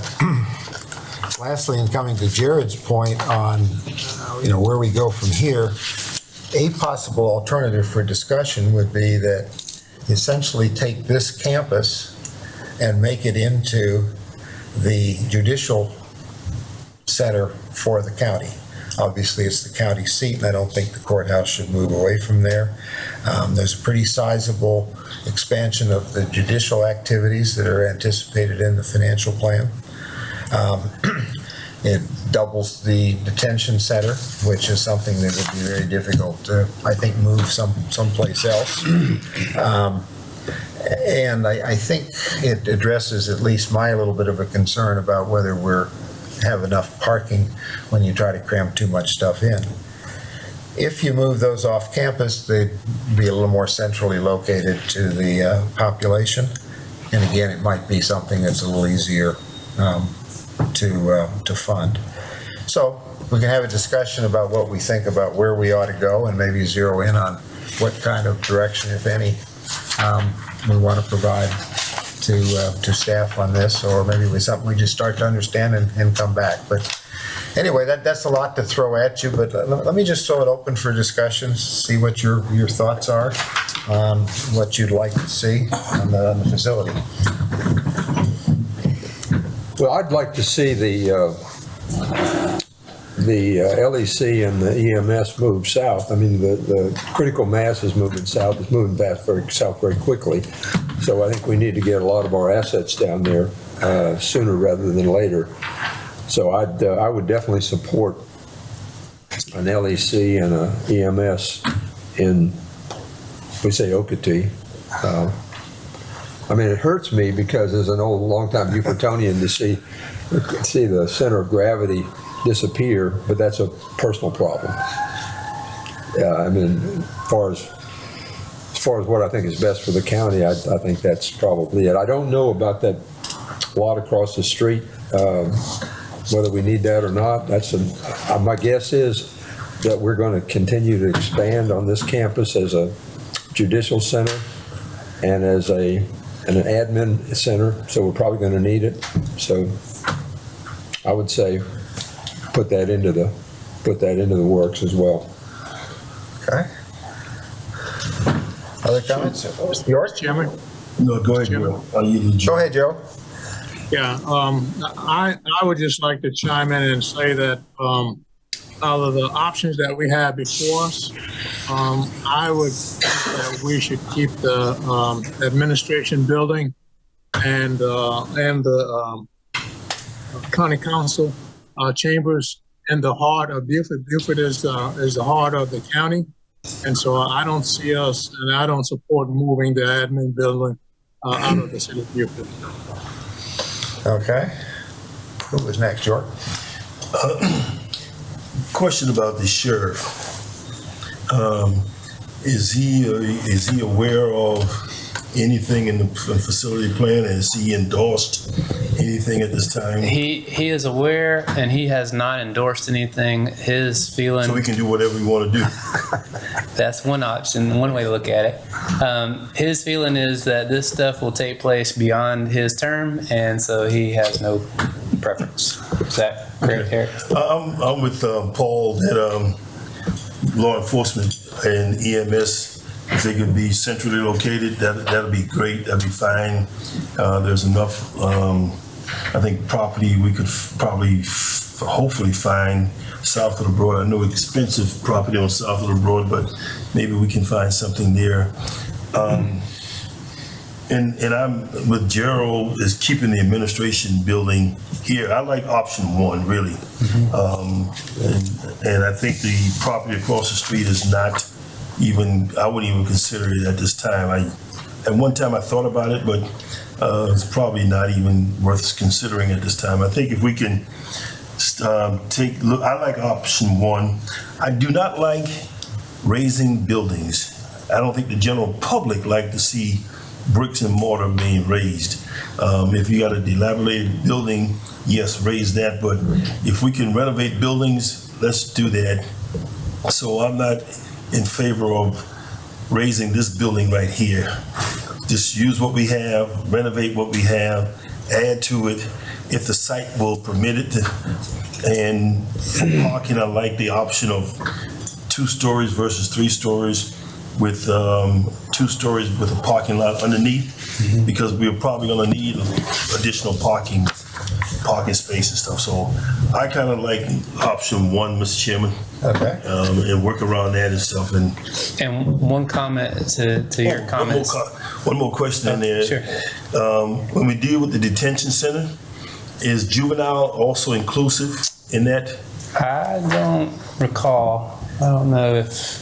lastly, in coming to Jared's point on where we go from here, a possible alternative for discussion would be that essentially take this campus and make it into the judicial center for the county. Obviously, it's the county seat, and I don't think the courthouse should move away from there. There's a pretty sizable expansion of the judicial activities that are anticipated in the financial plan. It doubles the detention center, which is something that would be very difficult to, I think, move someplace else. And I think it addresses at least my little bit of a concern about whether we have enough parking when you try to cram too much stuff in. If you move those off campus, they'd be a little more centrally located to the population. And again, it might be something that's a little easier to fund. So we can have a discussion about what we think about where we ought to go and maybe zero in on what kind of direction, if any, we want to provide to staff on this, or maybe with something we just start to understand and come back. But anyway, that's a lot to throw at you, but let me just throw it open for discussion, see what your thoughts are on what you'd like to see on the facility. Well, I'd like to see the LEC and the EMS move south. I mean, the critical mass is moving south. It's moving south very quickly. So I think we need to get a lot of our assets down there sooner rather than later. So I would definitely support an LEC and a EMS in, we say, Okatee. I mean, it hurts me because as an old, long-time Beaufortonian to see the center of gravity disappear, but that's a personal problem. I mean, as far as what I think is best for the county, I think that's probably it. I don't know about that lot across the street, whether we need that or not. My guess is that we're going to continue to expand on this campus as a judicial center and as an admin center, so we're probably going to need it. So I would say put that into the works as well. Okay. Other comments? Yours? Chairman? No, go ahead, Joe. Go ahead, Joe. Yeah, I would just like to chime in and say that out of the options that we have before us, I would think that we should keep the administration building and the county council chambers in the heart of Beaufort. Beaufort is the heart of the county, and so I don't see us, and I don't support moving the admin building out of the city of Beaufort. Okay. Who was next, York? Question about the sheriff. Is he aware of anything in the facility plan? Has he endorsed anything at this time? He is aware, and he has not endorsed anything. His feeling. So we can do whatever we want to do. That's one option, one way to look at it. His feeling is that this stuff will take place beyond his term, and so he has no preference. Is that correct, Eric? I'm with Paul that law enforcement and EMS, if they could be centrally located, that'd be great. That'd be fine. There's enough, I think, property we could probably hopefully find south of the Broad. I know expensive property on south of the Broad, but maybe we can find something there. And I'm with Gerald is keeping the administration building here. I like option one, really. And I think the property across the street is not even, I wouldn't even consider it at this time. At one time I thought about it, but it's probably not even worth considering at this time. I think if we can look, I like option one. I do not like raising buildings. I don't think the general public like to see bricks and mortar being raised. If you got a dilapidated building, yes, raise that, but if we can renovate buildings, let's do that. So I'm not in favor of raising this building right here. Just use what we have, renovate what we have, add to it if the site will permit it. And for parking, I like the option of 2 stories versus 3 stories with 2 stories with a parking lot underneath, because we're probably gonna need additional parking space and stuff. So I kind of like option one, Mr. Chairman. Okay. And work around that and stuff. And one comment to your comments. One more question in there. Sure. When we deal with the detention center, is juvenile also inclusive in that? I don't recall. I don't know if.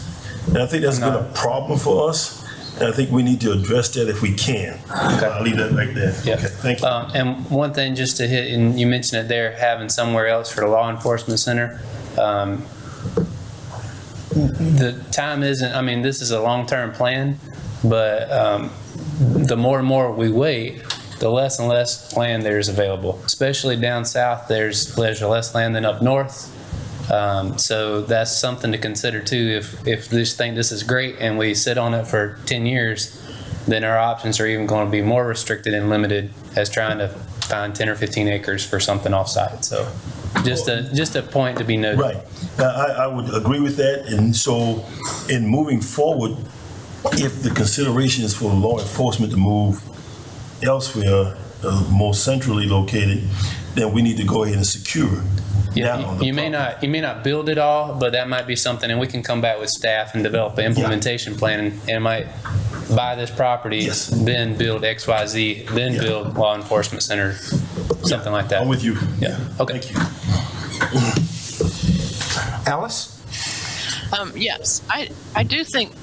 And I think that's been a problem for us. And I think we need to address that if we can. Okay. I'll leave that right there. Yeah. Okay, thank you. And one thing just to hit, and you mentioned it there, having somewhere else for the law enforcement center. The time isn't, I mean, this is a long-term plan, but the more and more we wait, the less and less land there's available. Especially down south, there's less land than up north. So that's something to consider too. If this is great and we sit on it for 10 years, then our options are even going to be more restricted and limited as trying to find 10 or 15 acres for something offsite. So just a point to be noted. Right. I would agree with that. And so in moving forward, if the consideration is for law enforcement to move elsewhere, more centrally located, then we need to go ahead and secure. Yeah, you may not build it all, but that might be something, and we can come back with staff and develop an implementation plan, and might buy this property, Yes. then build XYZ, then build law enforcement center, something like that. I'm with you. Yeah. Okay. Thank you. Alice? Yes, I do think,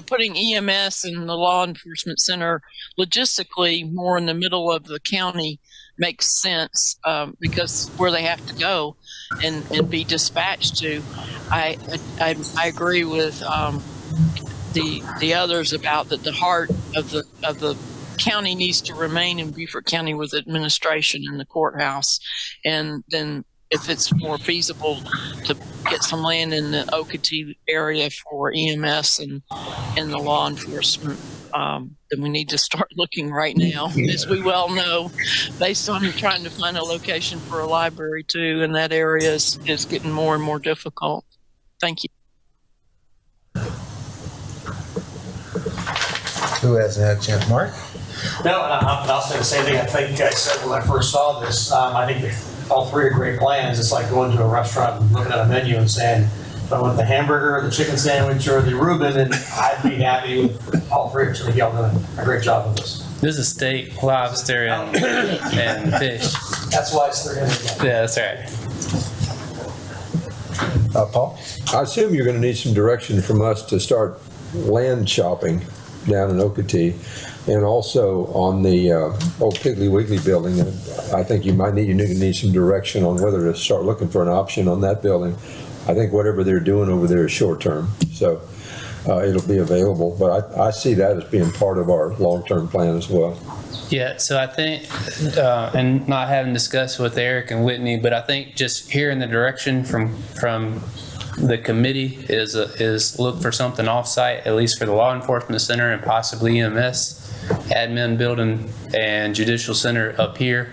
putting EMS and the law enforcement center logistically more in the middle of the county makes sense, because where they have to go and be dispatched to. I agree with the others about that the heart of the county needs to remain in Beaufort County with administration and the courthouse, and then if it's more feasible to get some land in the Okatee area for EMS and the law enforcement, then we need to start looking right now, as we well know, based on trying to find a location for a library too, and that area is getting more and more difficult. Thank you. Who hasn't had a chance? Mark? No, and I'll say the same thing I think I said when I first saw this. I think that all three are great plans. It's like going to a restaurant and looking at a menu and saying, if I want the hamburger, the chicken sandwich, or the Reuben, and I'd be happy with all three. So I think y'all done a great job with this. This is steak, lobster, and fish. That's why it's 300. Yeah, that's right. Paul? I assume you're going to need some direction from us to start land shopping down in Okatee, and also on the old Piggly Wiggly building. I think you need some direction on whether to start looking for an option on that building. I think whatever they're doing over there is short term, so it'll be available. But I see that as being part of our long-term plan as well. Yeah, so I think, and not having discussed with Eric and Whitney, but I think just hearing the direction from the committee is look for something off-site, at least for the law enforcement center and possibly EMS, admin building, and judicial center up here.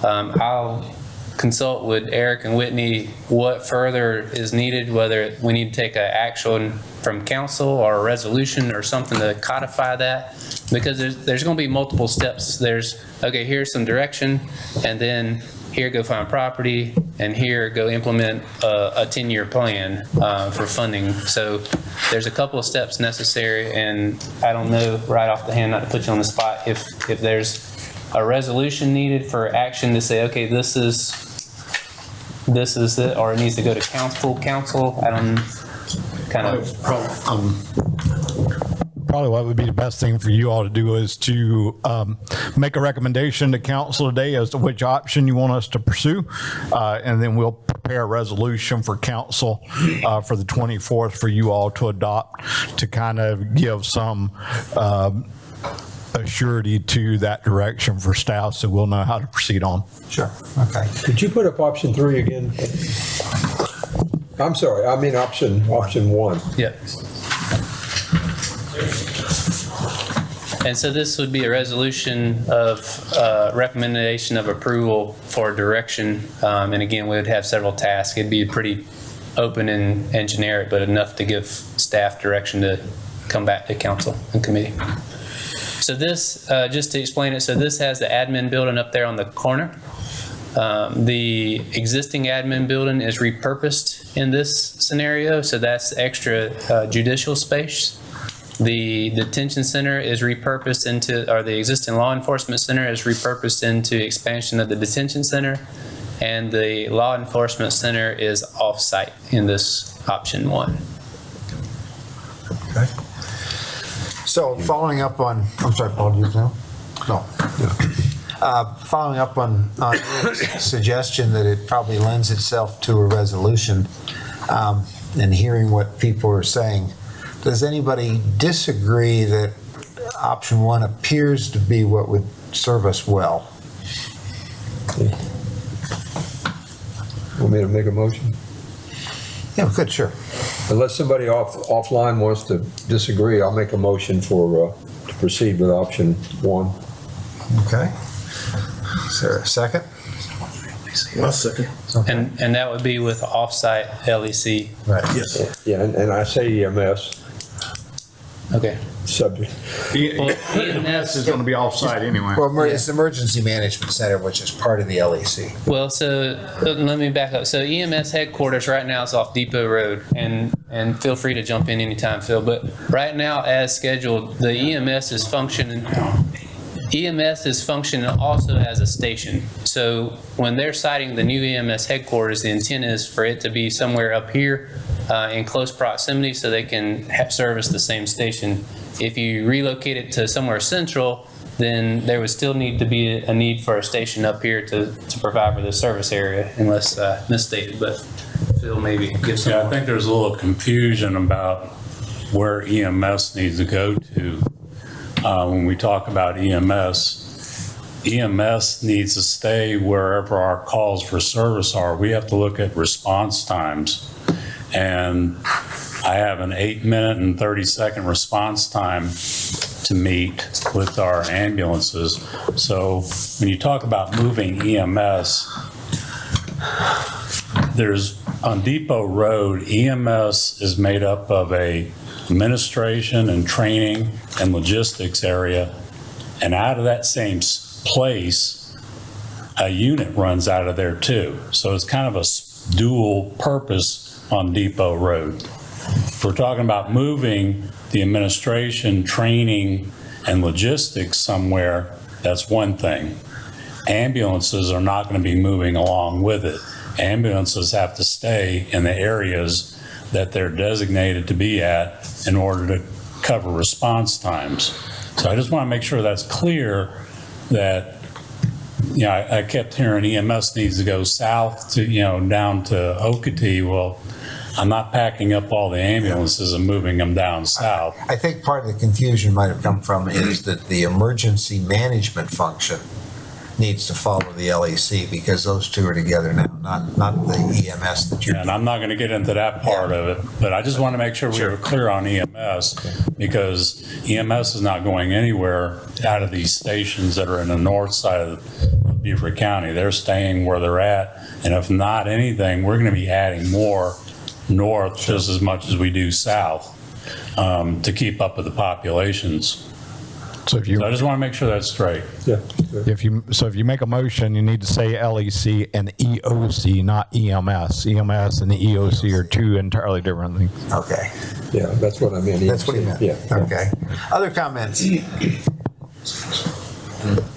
I'll consult with Eric and Whitney what further is needed, whether we need to take an action from council or a resolution or something to codify that, because there's going to be multiple steps. There's, okay, here's some direction, and then here go find property, and here go implement a 10-year plan for funding. So there's a couple of steps necessary, and I don't know right off the hand, not to put you on the spot, if there's a resolution needed for action to say, okay, this is it, or it needs to go to council. I don't kind of. Probably what would be the best thing for you all to do is to make a recommendation to council today as to which option you want us to pursue. And then we'll prepare a resolution for council for the 24th for you all to adopt, to kind of give some assurity to that direction for staff, so we'll know how to proceed on. Sure, okay. Could you put up option 3 again? I'm sorry, I mean option 1. Yep. And so this would be a resolution of recommendation of approval for direction. And again, we would have several tasks. It'd be pretty open and generic, but enough to give staff direction to come back to council and committee. So this, just to explain it, so this has the admin building up there on the corner. The existing admin building is repurposed in this scenario, so that's extra judicial space. The detention center is repurposed into, or the existing law enforcement center is repurposed into expansion of the detention center, and the law enforcement center is off-site in this option 1. Okay. So following up on, I'm sorry, Paul, do you know? No. Following up on Eric's suggestion that it probably lends itself to a resolution, and hearing what people are saying, does anybody disagree that option 1 appears to be what would serve us well? Want me to make a motion? Yeah, good, sure. Unless somebody offline wants to disagree, I'll make a motion for to proceed with option 1. Okay. Is there a second? I'll second. And that would be with off-site LEC. Right. Yes. Yeah, and I say EMS Okay. subject. EMS is going to be off-site anyway. Well, it's the Emergency Management Center, which is part of the LEC. Well, so let me back up. So EMS headquarters right now is off Depot Road, and feel free to jump in anytime, Phil. But right now, as scheduled, the EMS is functioning. EMS is functioning also as a station. So when they're citing the new EMS headquarters, the intent is for it to be somewhere up here in close proximity so they can service the same station. If you relocate it to somewhere central, then there would still need to be a need for a station up here to provide for the service area, unless misstated, but Phil maybe give some Yeah, I more. think there's a little confusion about where EMS needs to go to. When we talk about EMS needs to stay wherever our calls for service are. We have to look at response times. And I have an 8-minute and 30-second response time to meet with our ambulances. So when you talk about moving EMS, there's on Depot Road, EMS is made up of a administration and training and logistics area, and out of that same place, a unit runs out of there too. So it's kind of a dual purpose on Depot Road. If we're talking about moving the administration, training, and logistics somewhere, that's one thing. Ambulances are not going to be moving along with it. Ambulances have to stay in the areas that they're designated to be at in order to cover response times. So I just want to make sure that's clear that, you know, I kept hearing EMS needs to go south to, you know, down to Okatee. Well, I'm not packing up all the ambulances and moving them down south. I think part of the confusion might have come from is that the emergency management function needs to follow the LEC because those two are together now, not the EMS that you're. And I'm not going to get into that part of it, but I just want to make sure we were clear on EMS, because EMS is not going anywhere out of these stations that are in the north side of Beaufort County. They're staying where they're at, and if not anything, we're going to be adding more north just as much as we do south to keep up with the populations. So if you, So I just want to make sure that's straight. Yeah. if you make a motion, you need to say LEC and EOC, not EMS. EMS and the EOC are two entirely different things. Okay, Yeah, that's what I meant. that's what he meant. Yeah. Okay. Other comments?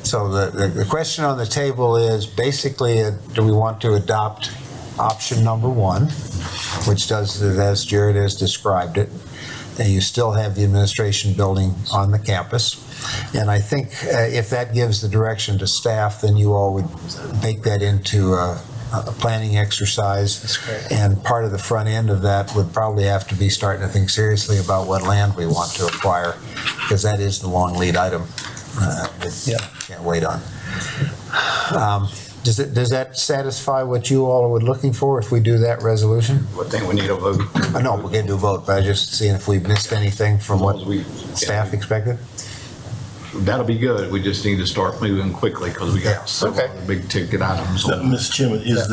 So the question on the table is basically, do we want to adopt option number one, which does it as Jared has described it, and you still have the administration building on the campus. And I think if that gives the direction to staff, then you all would make that into a planning exercise. That's correct. And part of the front end of that would probably have to be starting to think seriously about what land we want to acquire, because that is the long lead item that Yeah. can't wait on. Does that satisfy what you all were looking for if we do that resolution? I think we need a vote. No, we're going to do vote, but I just seeing if we missed anything from what staff expected. That'll be good. We just need to start moving quickly because we got several okay. big ticket items. Now, Mr. Chairman, is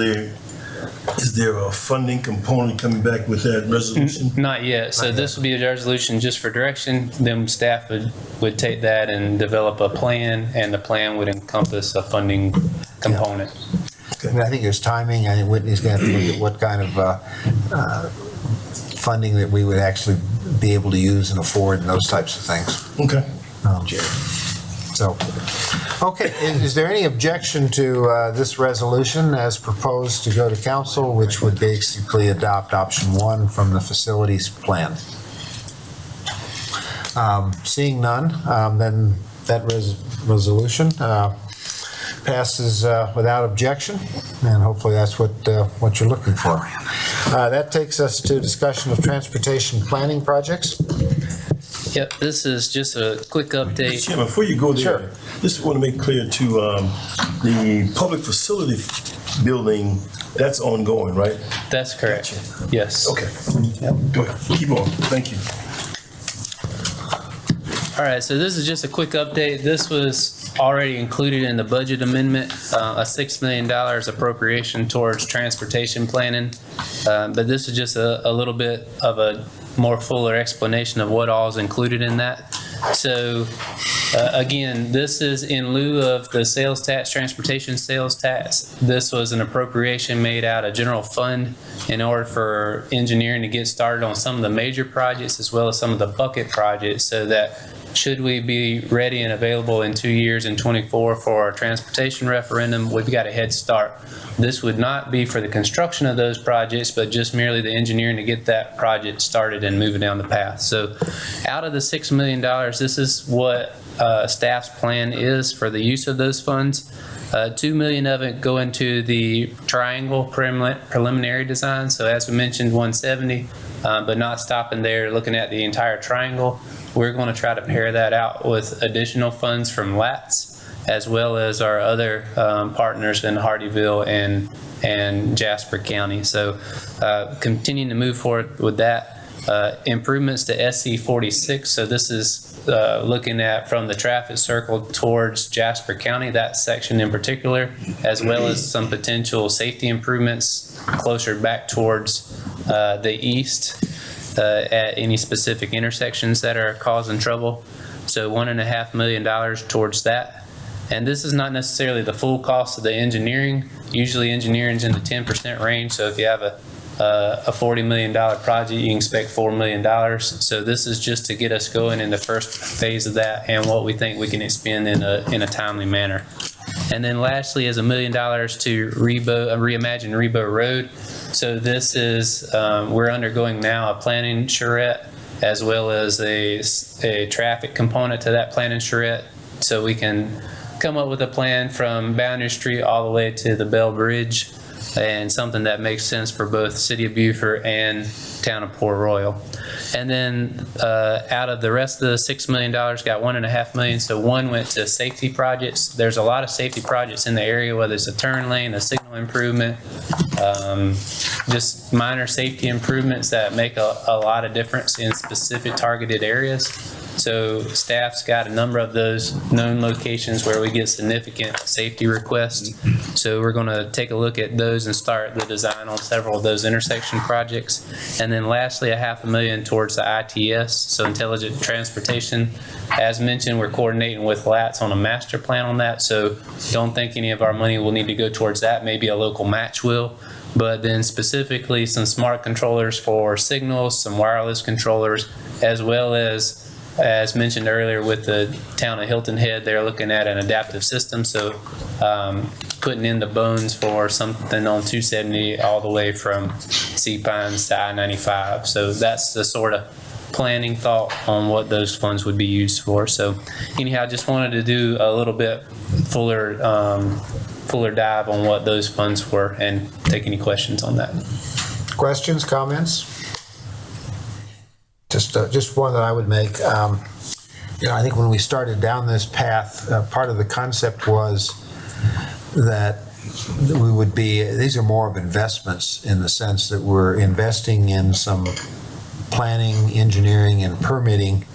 there a funding component coming back with that resolution? Not yet. So this would be a resolution just for direction. Then staff would take that and develop a plan, and the plan would encompass a funding component. And I think there's timing. I think Whitney's going to have to look at what kind of funding that we would actually be able to use and afford and those types of things. Okay. So, okay, is there any objection to this resolution as proposed to go to council, which would basically adopt option one from the facilities plan? Seeing none, then that resolution passes without objection, and hopefully that's what you're looking for. That takes us to discussion of transportation planning projects. Yep, this is just a quick Mr. update. Chairman, before you go there, Sure. just want to make clear to the public facility building, that's ongoing, right? That's correct. Gotcha. Yes. Okay. Go ahead. Keep on. Thank you. All right, so this is just a quick update. This was already included in the budget amendment, a $6 million appropriation towards transportation planning. But this is just a little bit of a more fuller explanation of what all is included in that. So again, this is in lieu of the sales tax, transportation sales tax. This was an appropriation made out of general fund in order for engineering to get started on some of the major projects as well as some of the bucket projects, so that should we be ready and available in 2 years in '24 for our transportation referendum, we've got a head start. This would not be for the construction of those projects, but just merely the engineering to get that project started and moving down the path. So out of the $6 million, this is what staff's plan is for the use of those funds. $2 million of it go into the triangle preliminary design. So as we mentioned, 170, but not stopping there, looking at the entire triangle. We're going to try to pair that out with additional funds from LATS, as well as our other partners in Hardyville and Jasper County. So continuing to move forward with that. Improvements to SC 46. So this is looking at from the traffic circle towards Jasper County, that section in particular, as well as some potential safety improvements closer back towards the east at any specific intersections that are causing trouble. So $1.5 million towards that. And this is not necessarily the full cost of the engineering. Usually engineering's in the 10% range. So if you have a $40 million project, you can expect $4 million. So this is just to get us going in the first phase of that and what we think we can expend in a timely manner. And then lastly is $1 million to reimagine Rebo Road. So this is, we're undergoing now a planning charrette as well as a traffic component to that planning charrette. So we can come up with a plan from Boundary Street all the way to the Bell Bridge. and something that makes sense for both City of Beaufort and Town of Port Royal. And then out of the rest of the $6 million, got $1.5 million. So one went to safety projects. There's a lot of safety projects in the area, whether it's a turn lane, a signal improvement, just minor safety improvements that make a lot of difference in specific targeted areas. So staff's got a number of those known locations where we get significant safety requests. So we're going to take a look at those and start the design on several of those intersection projects. And then lastly, $500,000 towards the ITS, so intelligent transportation. As mentioned, we're coordinating with LATS on a master plan on that. So don't think any of our money will need to go towards that. Maybe a local match will. But then specifically some smart controllers for signals, some wireless controllers, as well as mentioned earlier with the town of Hilton Head, they're looking at an adaptive system. So putting in the bones for something on 270 all the way from Sea Pines to I-95. So that's the sort of planning thought on what those funds would be used for. So anyhow, I just wanted to do a little bit fuller dive on what those funds were and take any questions on that. Questions, comments? Just one that I would make. I think when we started down this path, part of the concept was that we would be, these are more of investments in the sense that we're investing in some planning, engineering, and permitting,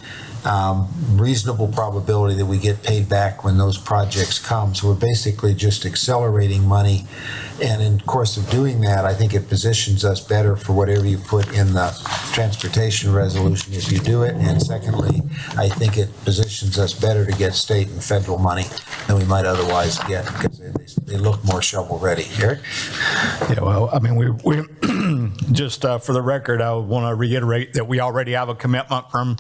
reasonable probability that we get paid back when those projects come. So we're basically just accelerating money. And in the course of doing that, I think it positions us better for whatever you put in the transportation resolution if you do it. And secondly, I think it positions us better to get state and federal money than we might otherwise get because they look more shovel ready. Eric? Yeah, well, I mean, we just for the record, I want to reiterate that we already have a commitment from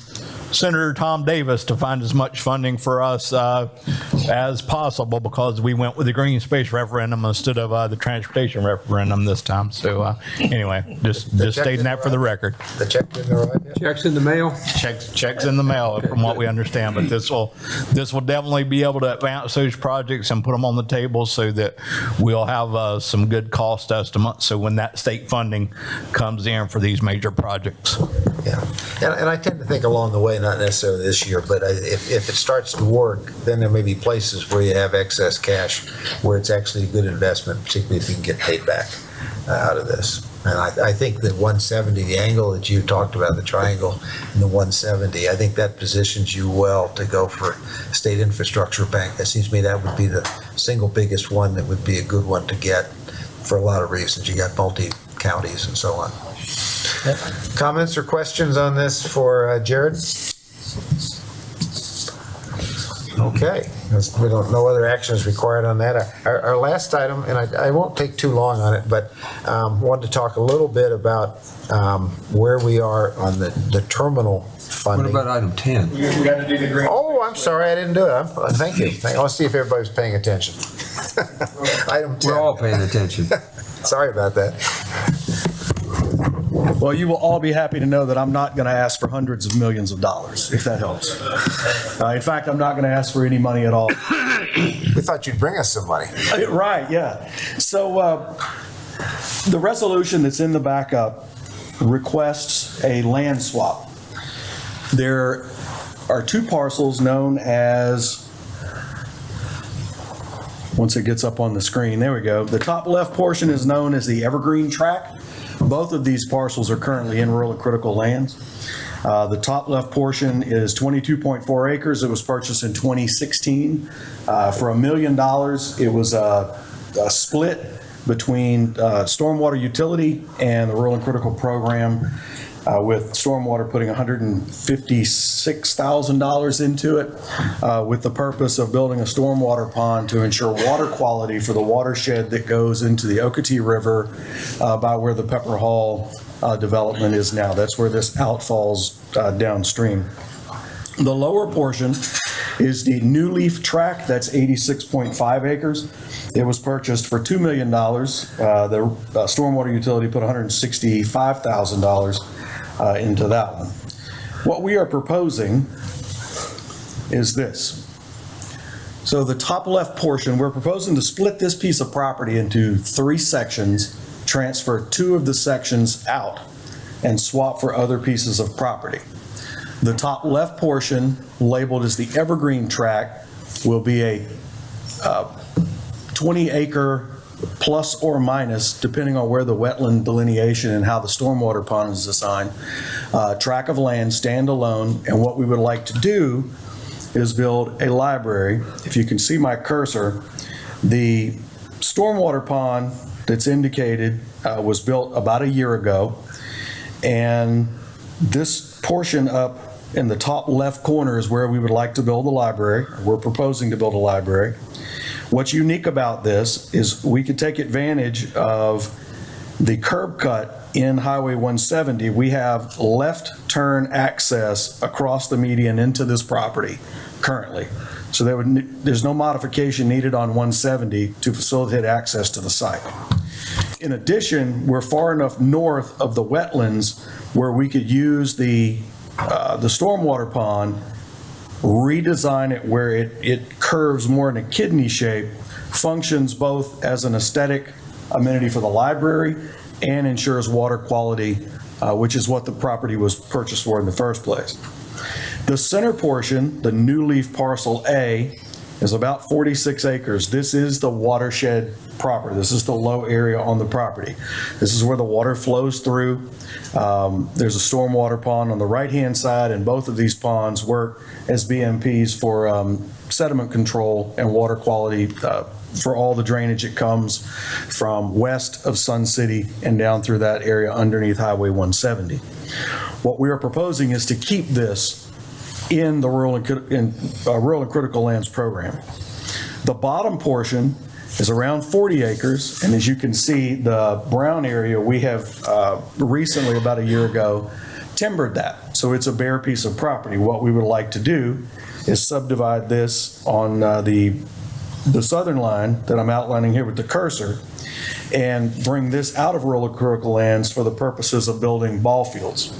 Senator Tom Davis to find as much funding for us as possible because we went with the green space referendum instead of the transportation referendum this time. So anyway, just stating that for the record. The check didn't arrive yet? Checks in the mail? Checks in the mail from what we understand, but this will definitely be able to advance those projects and put them on the table so that we'll have some good cost estimates. So when that state funding comes in for these major projects. Yeah, and I tend to think along the way, not necessarily this year, but if it starts to work, then there may be places where you have excess cash where it's actually a good investment, particularly if you can get paid back out of this. And I think that 170, the angle that you talked about, the triangle and the 170, I think that positions you well to go for state infrastructure bank. It seems to me that would be the single biggest one that would be a good one to get for a lot of reasons. You got multi-counties and so on. Yep. Comments or questions on this for Jared? Okay, no other action is required on that. Our last item, and I won't take too long on it, but wanted to talk a little bit about where we are on the terminal funding. What about item 10? We got to do the green. Oh, I'm sorry, I didn't do it. Thank you. Let's see if everybody's paying attention. Item 10. We're all paying attention. Sorry about that. Well, you will all be happy to know that I'm not going to ask for hundreds of millions of dollars, if that helps. In fact, I'm not going to ask for any money at all. We thought you'd bring us some money. Right, yeah. So the resolution that's in the backup requests a land swap. There are two parcels known as, once it gets up on the screen, there we go. The top left portion is known as the Evergreen Tract. Both of these parcels are currently in rural and critical lands. The top left portion is 22.4 acres. It was purchased in 2016 for $1 million. It was a split between stormwater utility and the rural and critical program, with stormwater putting $156,000 into it, with the purpose of building a stormwater pond to ensure water quality for the watershed that goes into the Ocoee River by where the Pepper Hall development is now. That's where this outfalls downstream. The lower portion is the New Leaf Tract. That's 86.5 acres. It was purchased for $2 million. The stormwater utility put $165,000 into that one. What we are proposing is this. So the top left portion, we're proposing to split this piece of property into 3 sections, transfer 2 of the sections out, and swap for other pieces of property. The top left portion, labeled as the Evergreen Tract, will be a 20-acre plus or minus, depending on where the wetland delineation and how the stormwater pond is assigned, tract of land, standalone, and what we would like to do is build a library. If you can see my cursor, the stormwater pond that's indicated was built about a year ago, and this portion up in the top left corner is where we would like to build a library. We're proposing to build a library. What's unique about this is we could take advantage of the curb cut in Highway 170. We have left turn access across the median into this property currently. So there's no modification needed on 170 to facilitate access to the site. In addition, we're far enough north of the wetlands where we could use the stormwater pond, redesign it where it curves more in a kidney shape, functions both as an aesthetic amenity for the library and ensures water quality, which is what the property was purchased for in the first place. The center portion, the new leaf parcel A, is about 46 acres. This is the watershed proper. This is the low area on the property. This is where the water flows through. There's a stormwater pond on the right-hand side, and both of these ponds work as BMPs for sediment control and water quality for all the drainage that comes from west of Sun City and down through that area underneath Highway 170. What we are proposing is to keep this in the Rural and Critical Lands program. The bottom portion is around 40 acres, and as you can see, the brown area, we have recently, about a year ago, timbered that. So it's a bare piece of property. What we would like to do is subdivide this on the southern line that I'm outlining here with the cursor, and bring this out of Rural and Critical Lands for the purposes of building ball fields.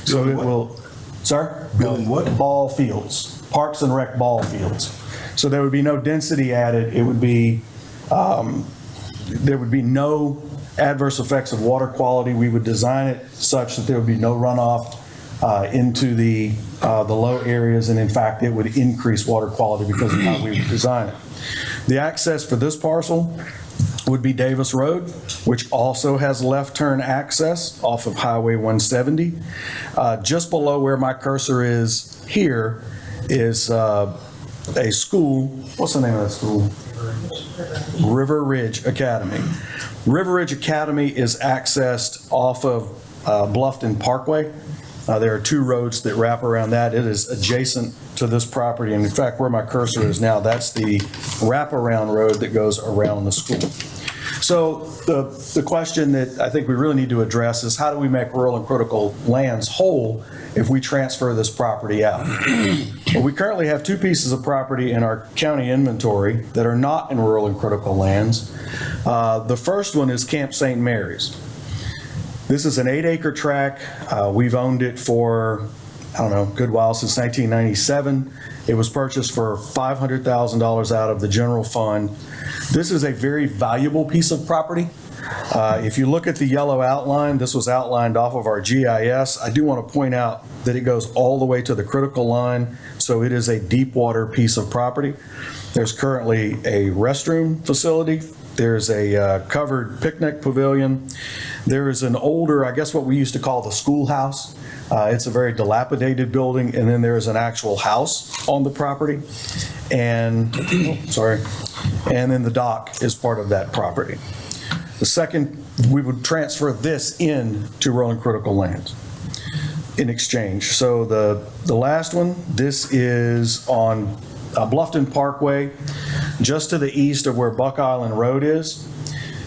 So it will, sir? Building what? Ball fields, Parks and Rec ball fields. So there would be no density added. It would be, there would be no adverse effects of water quality. We would design it such that there would be no runoff into the low areas, and in fact, it would increase water quality because of how we would design it. The access for this parcel would be Davis Road, which also has left turn access off of Highway 170. Just below where my cursor is here is a school. What's the name of that school? River Ridge Academy. River Ridge Academy is accessed off of Bluffton Parkway. There are 2 roads that wrap around that. It is adjacent to this property, and in fact, where my cursor is now, that's the wraparound road that goes around the school. So the question that I think we really need to address is, how do we make rural and critical lands whole if we transfer this property out? Well, we currently have 2 pieces of property in our county inventory that are not in rural and critical lands. The first one is Camp St. Mary's. This is an 8-acre tract. We've owned it for, I don't know, a good while, since 1997. It was purchased for $500,000 out of the general fund. This is a very valuable piece of property. If you look at the yellow outline, this was outlined off of our GIS. I do want to point out that it goes all the way to the critical line, so it is a deep water piece of property. There's currently a restroom facility. There's a covered picnic pavilion. There is an older, I guess what we used to call the schoolhouse. It's a very dilapidated building, and then there is an actual house on the property. And, and then the dock is part of that property. The second, we would transfer this in to rural and critical lands in exchange. So the last one, this is on Bluffton Parkway, just to the east of where Buck Island Road is.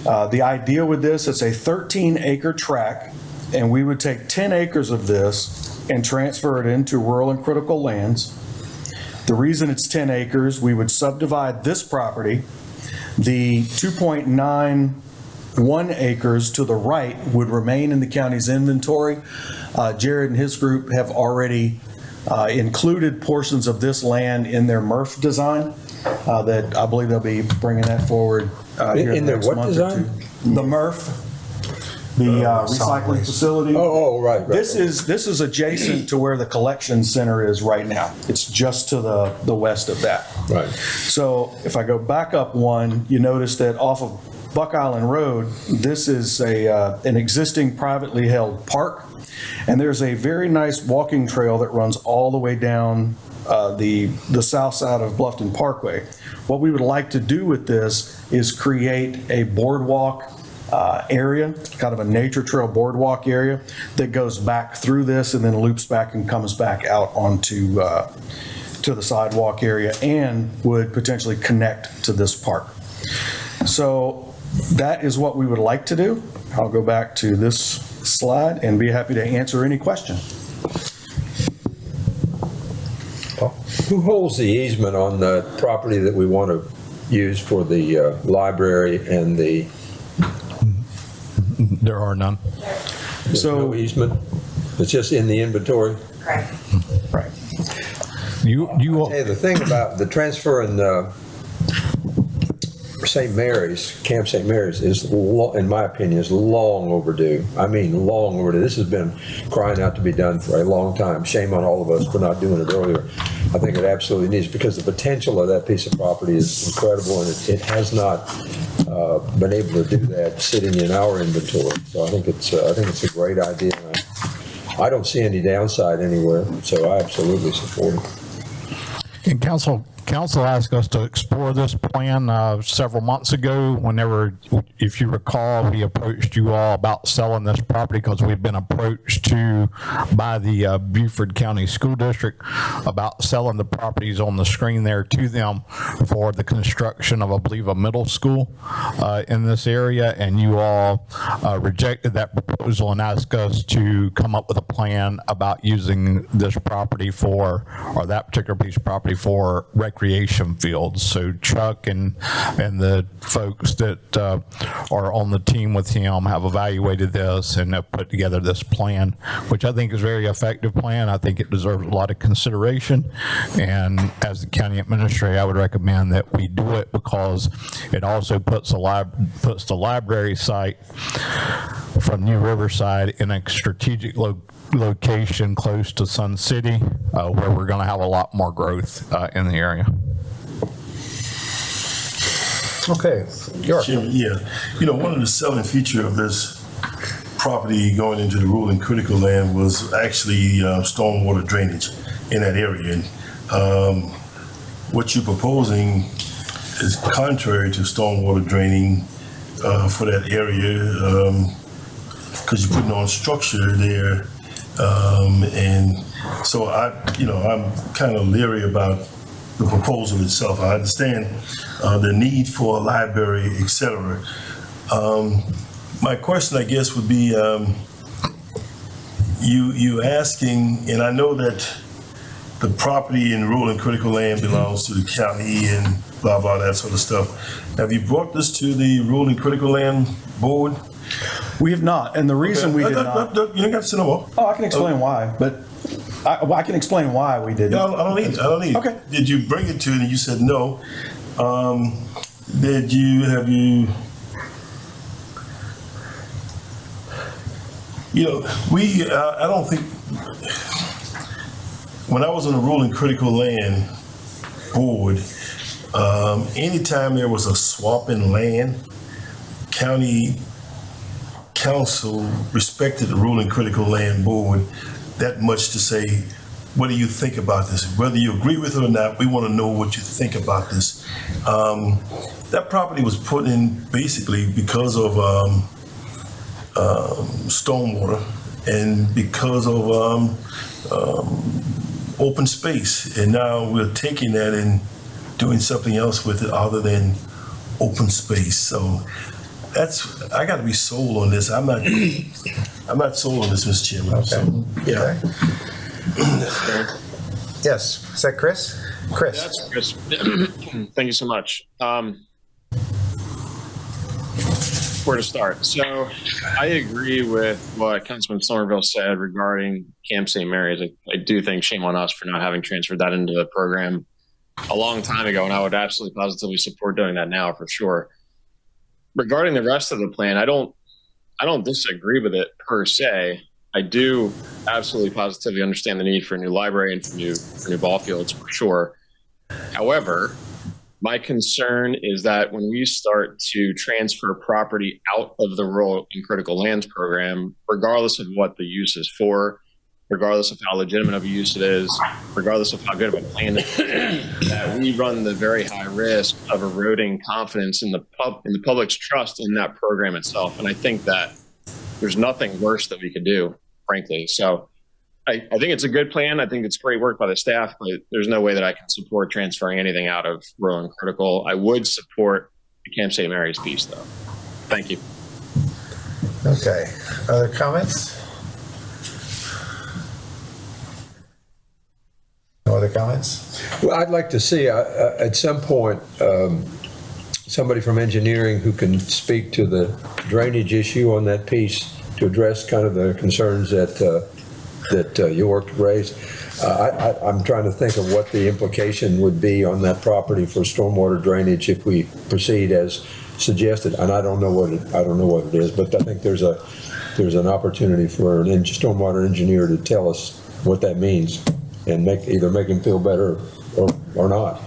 The idea with this, it's a 13-acre tract, and we would take 10 acres of this and transfer it into rural and critical lands. The reason it's 10 acres, we would subdivide this property. The 2.91 acres to the right would remain in the county's inventory. Jared and his group have already included portions of this land in their MRF design. that I believe they'll be bringing that forward here In their next what month or design? two. The MRF. The recycling facility. Right. This is adjacent to where the collection center is right now. It's just to the west of that. Right. So if I go back up one, you notice that off of Buck Island Road, this is an existing privately held park, and there's a very nice walking trail that runs all the way down the south side of Bluffton Parkway. What we would like to do with this is create a boardwalk area, kind of a nature trail boardwalk area that goes back through this and then loops back and comes back out onto to the sidewalk area and would potentially connect to this park. So that is what we would like to do. I'll go back to this slide and be happy to answer any question. Who holds the easement on the property that we want to use for the library and the? There are none. So no easement? It's just in the inventory? Correct. Right. Hey, the thing about the transfer in St. Mary's, Camp St. Mary's, is, in my opinion, is long overdue. I mean, long overdue. This has been crying out to be done for a long time. Shame on all of us for not doing it earlier. I think it absolutely needs, because the potential of that piece of property is incredible, and it has not been able to do that sitting in our inventory. So I think it's a great idea. I don't see any downside anywhere, so I absolutely support it. And council asked us to explore this plan several months ago. Whenever, if you recall, we approached you all about selling this property because we've been approached by the Beaufort County School District about selling the properties on the screen there to them for the construction of, I believe, a middle school in this area. And you all rejected that proposal and asked us to come up with a plan about using this property or that particular piece of property for recreation fields. So Chuck and the folks that are on the team with him have evaluated this and have put together this plan, which I think is a very effective plan. I think it deserves a lot of consideration. And as the county administrator, I would recommend that we do it because it also puts the library site from New Riverside in a strategic location close to Sun City, where we're going to have a lot more growth in the area. Okay, York. Yeah, one of the selling feature of this property going into the rural and critical land was actually stormwater drainage in that area. And what you're proposing is contrary to stormwater draining for that area, because you're putting on structure there. And so I'm kind of leery about the proposal itself. I understand the need for a library, etc. My question, I guess, would be you asking, and I know that the property in rural and critical land belongs to the county and blah, blah, that sort of stuff. Have you brought this to the rural and critical land board? We have not, and the reason we did not. You don't have to say no more. Oh, I can explain why, but I can explain why we didn't. No, I don't need it. Okay. Did you bring it to, and you said no? Have you? I don't think. When I was on the rural and critical land board, anytime there was a swap in land, county council respected the rural and critical land board that much to say, what do you think about this? Whether you agree with it or not, we want to know what you think about this. That property was put in basically because of stormwater and because of open space. And now we're taking that and doing something else with it other than open space. So I got to be sold on this. I'm not sold on this, Mr. Chairman. Okay. So, yeah. Okay. Yes. Is that Chris? Chris. That's Chris. Thank you so much. Where to start? So I agree with what Councilman Somerville said regarding Camp St. Mary's. I do think shame on us for not having transferred that into the program a long time ago, and I would absolutely positively support doing that now for sure. Regarding the rest of the plan, I don't disagree with it per se. I do absolutely positively understand the need for a new library and for new ball fields for sure. However, my concern is that when we start to transfer property out of the rural and critical lands program, regardless of what the use is for, regardless of how legitimate of a use it is, regardless of how good of a plan it is, that we run the very high risk of eroding confidence in the public's trust in that program itself. And I think that there's nothing worse that we could do, frankly. So I think it's a good plan. I think it's great work by the staff, but there's no way that I can support transferring anything out of rural and critical. I would support the Camp St. Mary's piece, though. Thank you. Okay. Other comments? No other comments? Well, I'd like to see at some point somebody from engineering who can speak to the drainage issue on that piece to address kind of the concerns that York raised. I'm trying to think of what the implication would be on that property for stormwater drainage if we proceed as suggested. And I don't know what it is, but I think there's an opportunity for an stormwater engineer to tell us what that means and either make him feel better or not.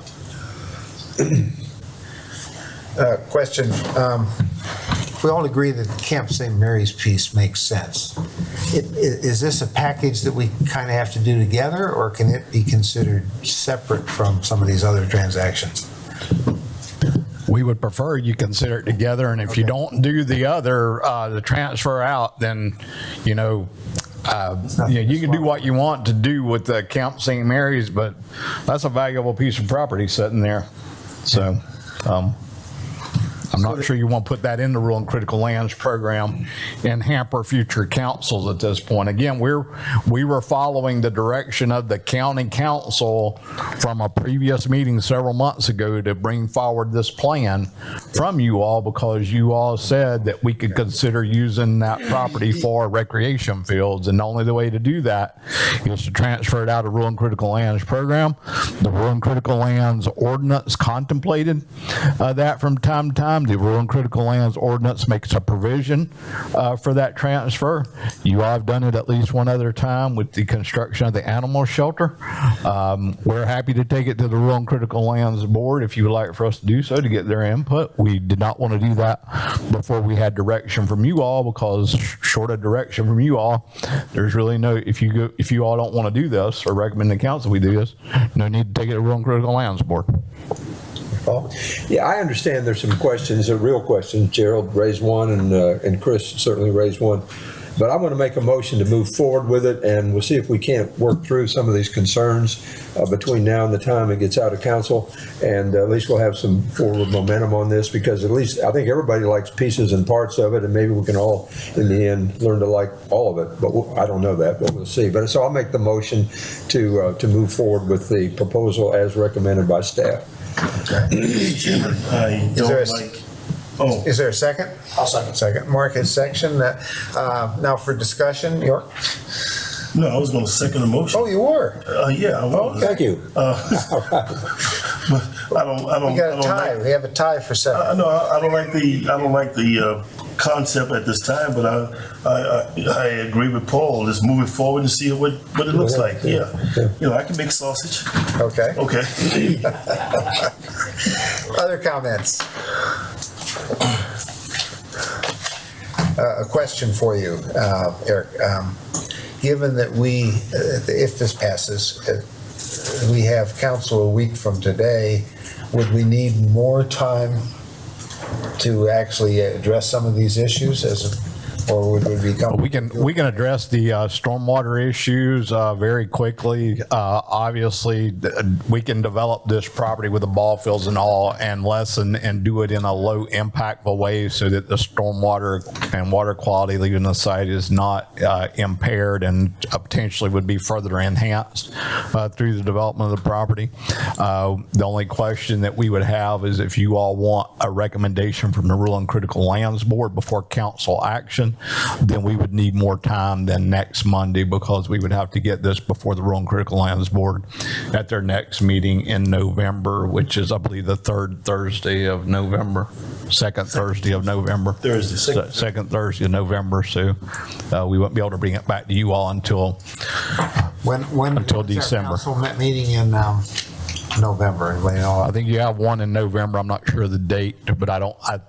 Question. If we all agree that the Camp St. Mary's piece makes sense, is this a package that we kind of have to do together, or can it be considered separate from some of these other transactions? We would prefer you consider it together, and if you don't do the other, the transfer out, then, you can do what you want to do with the Camp St. Mary's, but that's a valuable piece of property sitting there. So, I'm not sure you want to put that in the rural and critical lands program and hamper future councils at this point. Again, we were following the direction of the county council from a previous meeting several months ago to bring forward this plan from you all, because you all said that we could consider using that property for recreation fields, and only the way to do that is to transfer it out of rural and critical lands program. The rural and critical lands ordinance contemplated that from time to time. The rural and critical lands ordinance makes a provision for that transfer. You all have done it at least one other time with the construction of the animal shelter. We're happy to take it to the rural and critical lands board if you would like for us to do so, to get their input. We did not want to do that before we had direction from you all, because short of direction from you all, there's really no, if you all don't want to do this or recommend the council we do this, no need to take it to rural and critical lands board. Yeah, I understand there's some questions, real questions. Gerald raised one, and Chris certainly raised one. But I want to make a motion to move forward with it, and we'll see if we can't work through some of these concerns between now and the time it gets out of council. And at least we'll have some forward momentum on this, because at least I think everybody likes pieces and parts of it, and maybe we can all, in the end, learn to like all of it. But I don't know that, but we'll see. But so I'll make the motion to move forward with the proposal as recommended by staff. I don't like. Oh, Is there a second? I'll second. Second. Mark has section. Now for discussion, York? no, I was going to second the motion. Oh, you were? Yeah, I was. Thank you. But I don't. We got a I don't tie. like- We have a tie for second. No, I don't like the concept at this time, but I agree with Paul. Let's move it forward and see what it looks like. Yeah, I can make sausage. Okay. Okay. Other comments? A question for you, Eric. Given that if this passes, we have council a week from today, would we need more time to actually address some of these issues, or would we become? We can address the stormwater issues very quickly. Obviously, we can develop this property with the ball fields and all, and lessen and do it in a low impactful way so that the stormwater and water quality leaving the site is not impaired, and potentially would be further enhanced through the development of the property. The only question that we would have is if you all want a recommendation from the Rural and Critical Lands Board before council action. recommendation, then we would need more time than next Monday, because we would have to get this before the Rural and Critical Lands Board at their next meeting in November, which is, I believe, the third Thursday of November, second Thursday of November. Second Thursday of November, so we won't be able to bring it back to you all until until December. Council meeting in November. Anybody know? I think you have one in November. I'm not sure of the date, but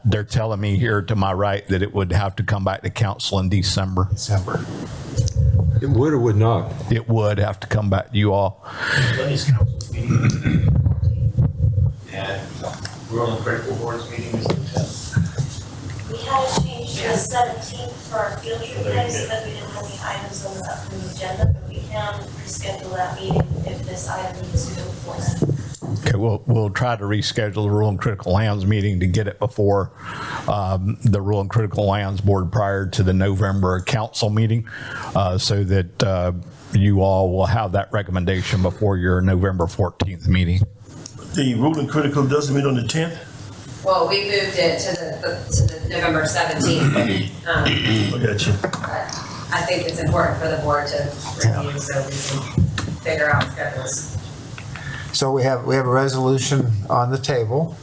they're telling me here to my right that it would have to come back to council in December. It would or would not? It would have to come back to you all. Lenny's council's meeting and Rural and Critical Board's meeting is the 10th. We had to change to the 17th for our field trip days so that we didn't have any items on the upcoming agenda, but we can reschedule that meeting if this item needs to go before then. Okay, we'll try to reschedule the Rural and Critical Lands meeting to get it before the Rural and Critical Lands Board prior to the November council meeting, so that you all will have that recommendation before your November 14th meeting. The Rural and Critical doesn't meet on the 10th? Well, we moved it to the November 17th. I got you. I think it's important for the board to review so we can figure out schedules. So we have a resolution on the table,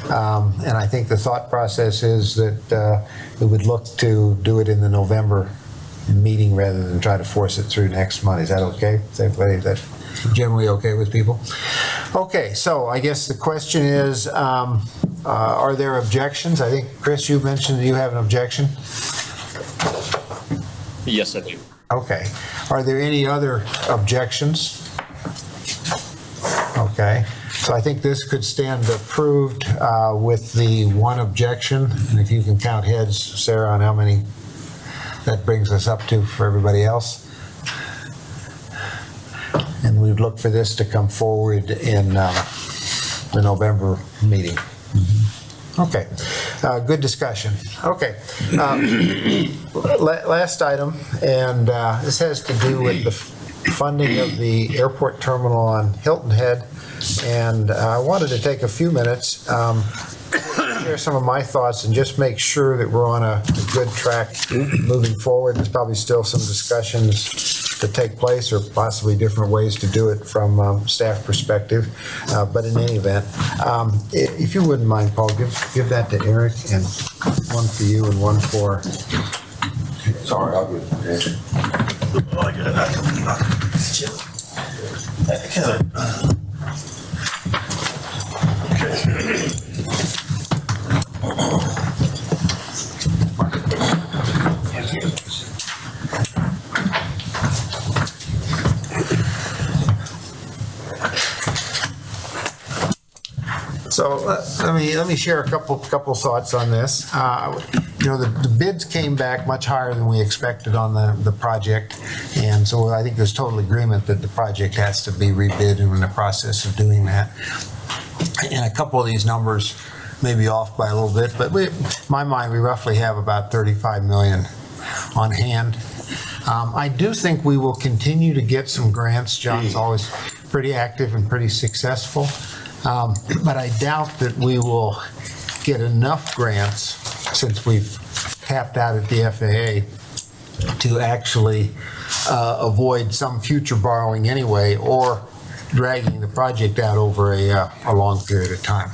and I think the thought process is that we would look to do it in the November meeting rather than try to force it through next month. Is that okay? Is that generally okay with people? Okay, so I guess the question is, are there objections? I think, Chris, you mentioned that you have an objection. Yes, I do. Okay. Are there any other objections? Okay. So I think this could stand approved with the one objection. And if you can count heads, Sarah, on how many that brings us up to for everybody else. And we'd look for this to come forward in the November meeting. Okay, good discussion. Okay, last item, and this has to do with the funding of the airport terminal on Hilton Head. And I wanted to take a few minutes, share some of my thoughts and just make sure that we're on a good track moving forward. There's probably still some discussions to take place or possibly different ways to do it from staff perspective. But in any event, if you wouldn't mind, Paul, give that to Eric, and one for you and one for... Sorry, I'll get it. Oh, I got it. So let me share a couple thoughts on this. The bids came back much higher than we expected on the project, and so I think there's total agreement that the project has to be rebid, and we're in the process of doing that. And a couple of these numbers may be off by a little bit, but in my mind, we roughly have about $35 million on hand. I do think we will continue to get some grants. John's always pretty active and pretty successful. But I doubt that we will get enough grants, since we've tapped out at the FAA, to actually avoid some future borrowing anyway, or dragging the project out over a long period of time.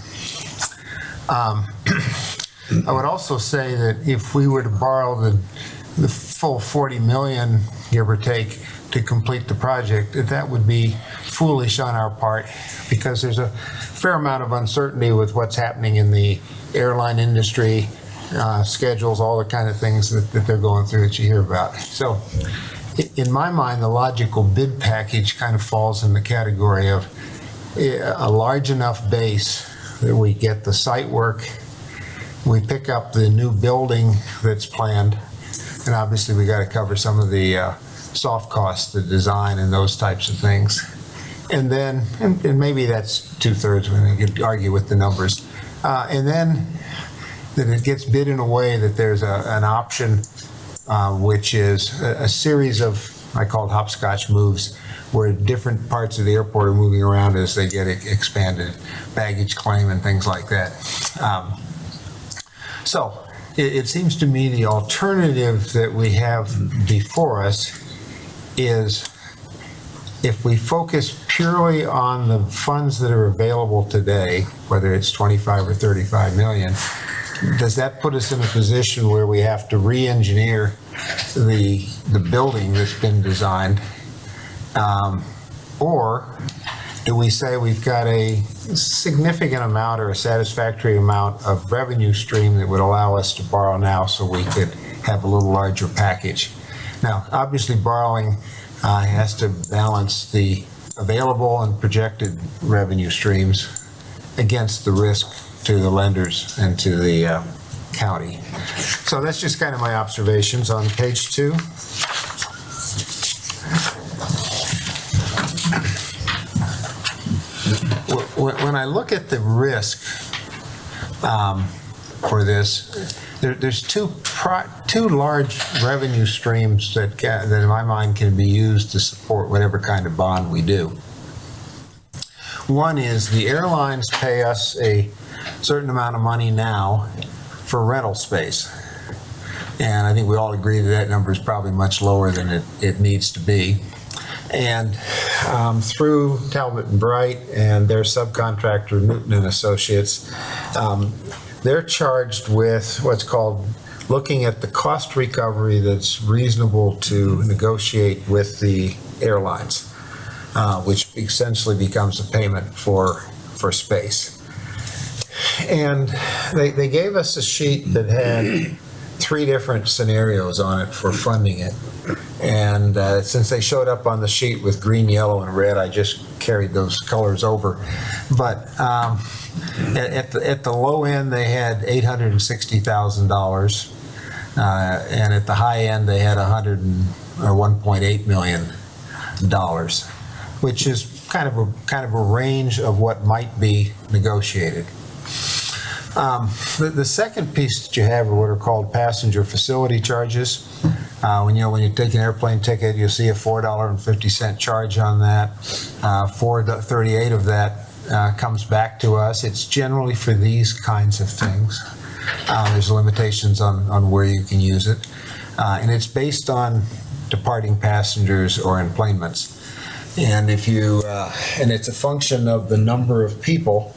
I would also say that if we were to borrow the full 40 million, give or take, to complete the project, that would be foolish on our part, because there's a fair amount of uncertainty with what's happening in the airline industry, schedules, all the kind of things that they're going through that you hear about. So in my mind, the logical bid package kind of falls in the category of a large enough base that we get the site work, we pick up the new building that's planned, and obviously we got to cover some of the soft costs, the design and those types of things. And then, and maybe that's 2/3, when we could argue with the numbers. And then that it gets bid in a way that there's an option, which is a series of, I call it hopscotch moves, where different parts of the airport are moving around as they get expanded, baggage claim and things like that. So it seems to me the alternative that we have before us is if we focus purely on the funds that are available today, whether it's 25 or 35 million, does that put us in a position where we have to re-engineer the building that's been designed? Or do we say we've got a significant amount or a satisfactory amount of revenue stream that would allow us to borrow now so we could have a little larger package? Now, obviously borrowing has to balance the available and projected revenue streams against the risk to the lenders and to the county. So that's just kind of my observations on page 2. When I look at the risk for this, there's two large revenue streams that in my mind can be used to support whatever kind of bond we do. One is the airlines pay us a certain amount of money now for rental space. And I think we all agree that that number is probably much lower than it needs to be. And through Talbot and Bright and their subcontractor, Newton and Associates, they're charged with what's called looking at the cost recovery that's reasonable to negotiate with the airlines, which essentially becomes a payment for space. And they gave us a sheet that had 3 different scenarios on it for funding it. And since they showed up on the sheet with green, yellow, and red, I just carried those colors over. But at the low end, they had $860,000, and at the high end, they had $1.8 million, which is kind of a range of what might be negotiated. The second piece that you have are what are called passenger facility charges. When you take an airplane ticket, you'll see a $4.50 charge on that. $4.38 of that comes back to us. It's generally for these kinds of things. There's limitations on where you can use it. And it's based on departing passengers or enplanements. And if you, and it's a function of the number of people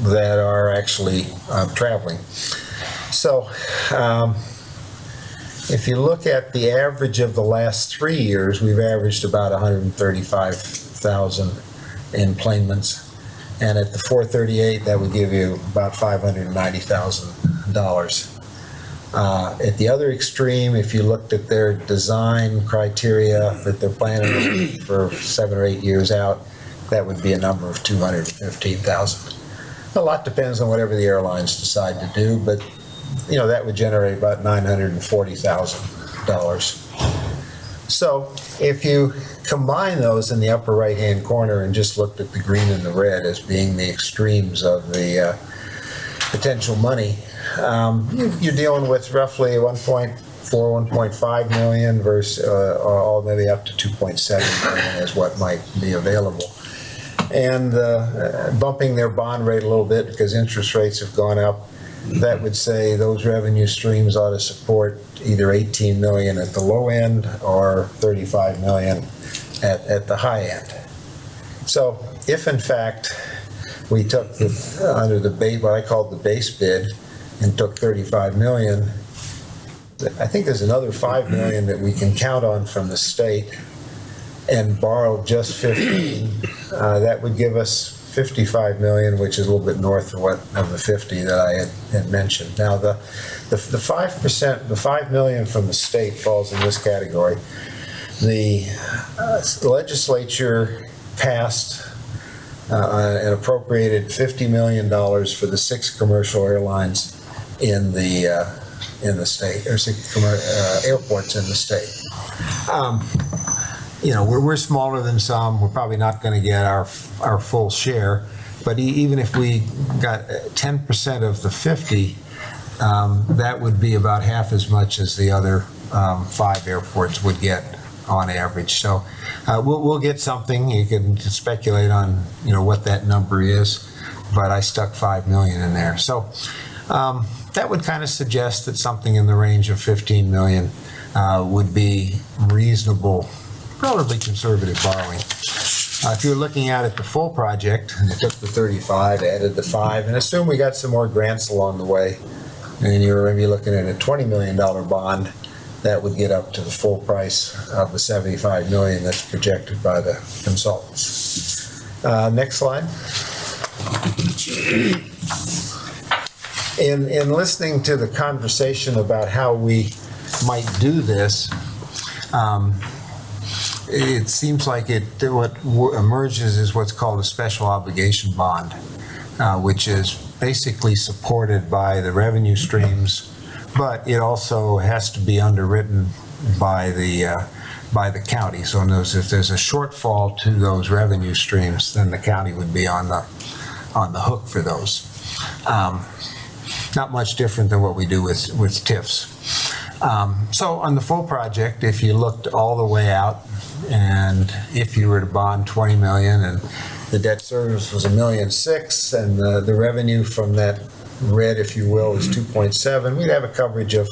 that are actually traveling. So if you look at the average of the last 3 years, we've averaged about 135,000 enplanements. And at the 438, that would give you about $590,000. At the other extreme, if you looked at their design criteria that they're planning for 7 or 8 years out, that would be a number of 215,000. A lot depends on whatever the airlines decide to do, but that would generate about $940,000. So if you combine those in the upper right-hand corner and just looked at the green and the red as being the extremes of the potential money, you're dealing with roughly 1.4, 1.5 million versus all maybe up to 2.7 million is what might be available. And bumping their bond rate a little bit because interest rates have gone up, that would say those revenue streams ought to support either 18 million at the low end or 35 million at the high end. So if in fact we took under the base, what I called the base bid, and took 35 million, I think there's another 5 million that we can count on from the state and borrow just 15, that would give us 55 million, which is a little bit north of the 50 that I had mentioned. Now the 5%, the 5 million from the state falls in this category. The legislature passed and appropriated $50 million for the 6 commercial airlines in the state, or 6 airports in the state. We're smaller than some. We're probably not going to get our full share, but even if we got 10% of the 50, that would be about half as much as the other 5 airports would get on average. So we'll get something. You can speculate on what that number is, but I stuck 5 million in there. So That would kind of suggest that something in the range of 15 million would be reasonable, relatively conservative borrowing. If you're looking at it, the full project, and you took the 35, added the 5, and assume we got some more grants along the way, and you're maybe looking at a $20 million bond, that would get up to the full price of the 75 million that's projected by the consultants. Next slide. In listening to the conversation about how we might do this, it seems like what emerges is what's called a special obligation bond, which is basically supported by the revenue streams, but it also has to be underwritten by the county. So in those, if there's a shortfall to those revenue streams, then the county would be on the hook for those. Not much different than what we do with TIFs. So on the full project, if you looked all the way out, and if you were to bond 20 million and the debt service was $1.6 million, and the revenue from that red, if you will, is 2.7, we'd have a coverage of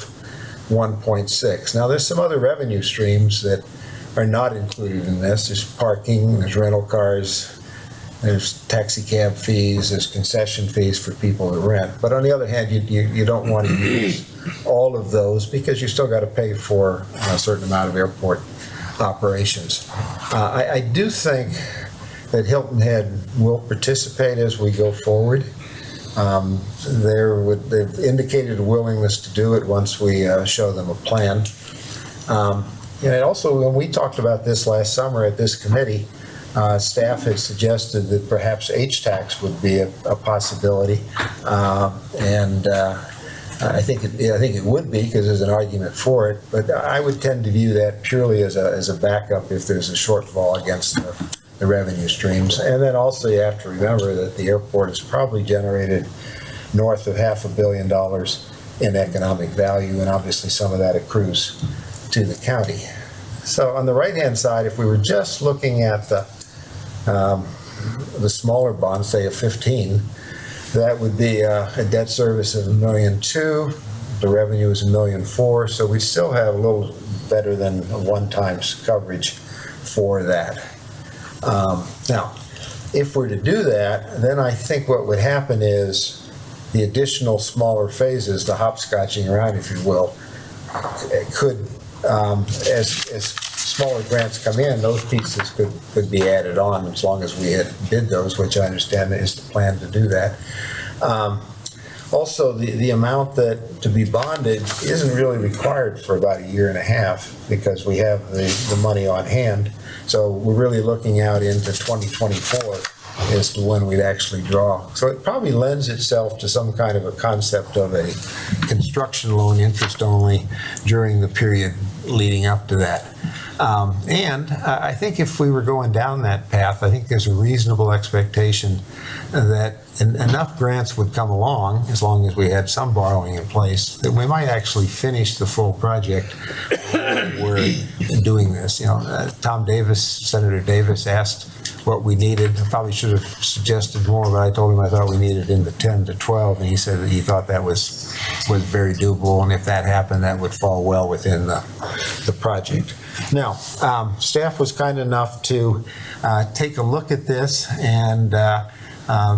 1.6. Now there's some other revenue streams that are not included in this. There's parking, there's rental cars, there's taxi cab fees, there's concession fees for people that rent. But on the other hand, you don't want to use all of those because you still got to pay for a certain amount of airport operations. I do think that Hilton Head will participate as we go forward. They've indicated a willingness to do it once we show them a plan. And also, when we talked about this last summer at this committee, staff had suggested that perhaps H-tax would be a possibility, and I think it would be because there's an argument for it. But I would tend to view that purely as a backup if there's a shortfall against the revenue streams. And then also you have to remember that the airport has probably generated north of $500 million in economic value, and obviously some of that accrues to the county. So on the right-hand side, if we were just looking at the smaller bond, say a 15, that would be a debt service of $1.2 million. The revenue is $1.4 million, so we still have a little better than a 1 times coverage for that. Now, if we're to do that, then I think what would happen is the additional smaller phases, the hopscotching around, if you will, could, as smaller grants come in, those pieces could be added on as long as we had bid those, which I understand is the plan to do that. Also, the amount that to be bonded isn't really required for about 1.5 years because we have the money on hand. So we're really looking out into 2024 as to when we'd actually draw. So it probably lends itself to some kind of a concept of a construction loan interest only during the period leading up to that. And I think if we were going down that path, I think there's a reasonable expectation that enough grants would come along, as long as we had some borrowing in place, that we might actually finish the full project while we're doing this. You know, Senator Davis asked what we needed. I probably should have suggested more, but I told him I thought we needed in the 10 to 12, and he said that he thought that was very doable, and if that happened, that would fall well within the project. Now, staff was kind enough to take a look at this and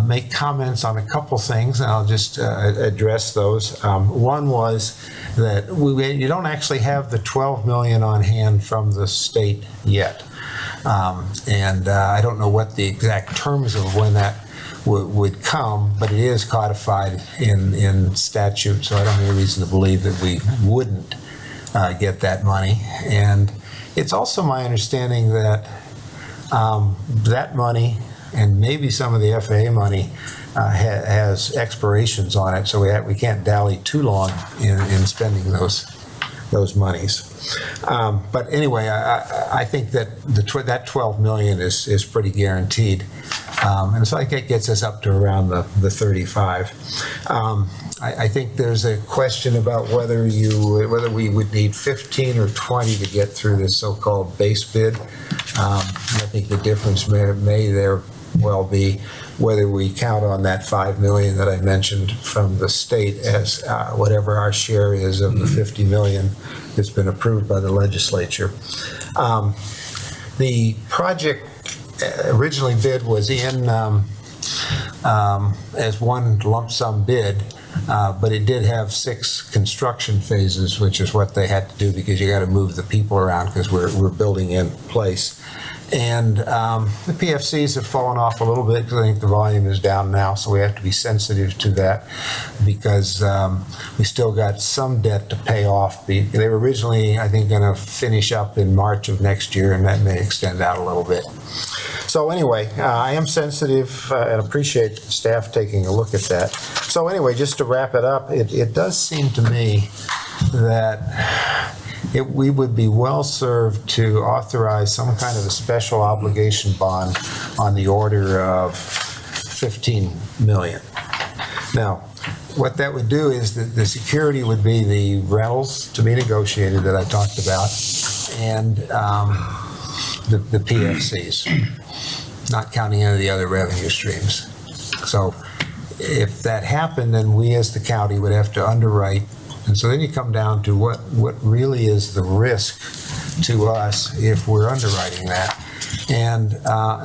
make comments on a couple things, and I'll just address those. One was that you don't actually have the 12 million on hand from the state yet. And I don't know what the exact terms of when that would come, but it is codified in statute, so I don't have any reason to believe that we wouldn't get that money. And it's also my understanding that that money and maybe some of the FAA money has expirations on it, so we can't dally too long in spending those monies. But anyway, I think that that 12 million is pretty guaranteed, and so I think it gets us up to around the 35. I think there's a question about whether we would need 15 or 20 to get through this so-called base bid. I think the difference may there well be whether we count on that 5 million that I mentioned from the state as whatever our share is of the 50 million that's been approved by the legislature. The project originally bid was in as one lump sum bid, but it did have 6 construction phases, which is what they had to do because you got to move the people around because we're building in place. And the PFCs have fallen off a little bit because I think the volume is down now, so we have to be sensitive to that because we still got some debt to pay off. They were originally, I think, going to finish up in March of next year, and that may extend out a little bit. So anyway, I am sensitive and appreciate staff taking a look at that. So anyway, just to wrap it up, it does seem to me that we would be well served to authorize some kind of a special obligation bond on the order of 15 million. Now, what that would do is that the security would be the rentals to be negotiated that I talked about and the PFCs, not counting any of the other revenue streams. So if that happened, then we as the county would have to underwrite. And so then you come down to what really is the risk to us if we're underwriting that. And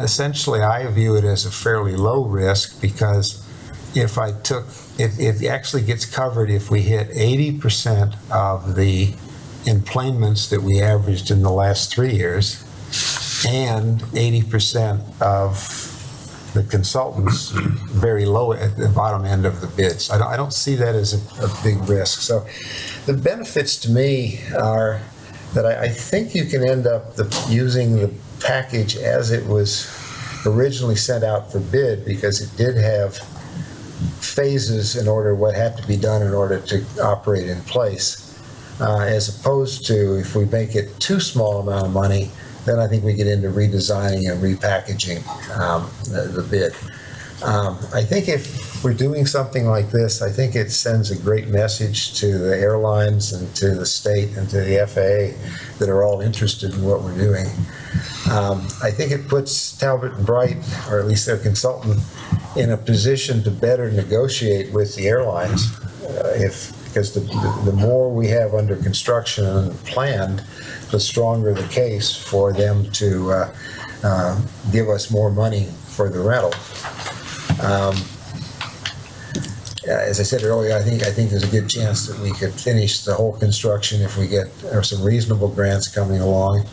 essentially, I view it as a fairly low risk because if it actually gets covered if we hit 80% of the employments that we averaged in the last 3 years and 80% of the consultants very low at the bottom end of the bids. I don't see that as a big risk. So the benefits to me are that I think you can end up using the package as it was originally sent out for bid because it did have phases in order what had to be done in order to operate in place, as opposed to if we make it too small amount of money, then I think we get into redesigning and repackaging the bid. I think if we're doing something like this, I think it sends a great message to the airlines and to the state and to the FAA that are all interested in what we're doing. I think it puts Talbot and Bright, or at least their consultant, in a position to better negotiate with the airlines because the more we have under construction and planned, the stronger the case for them to give us more money for the rental. As I said earlier, I think there's a good chance that we could finish the whole construction if we get some reasonable grants coming along.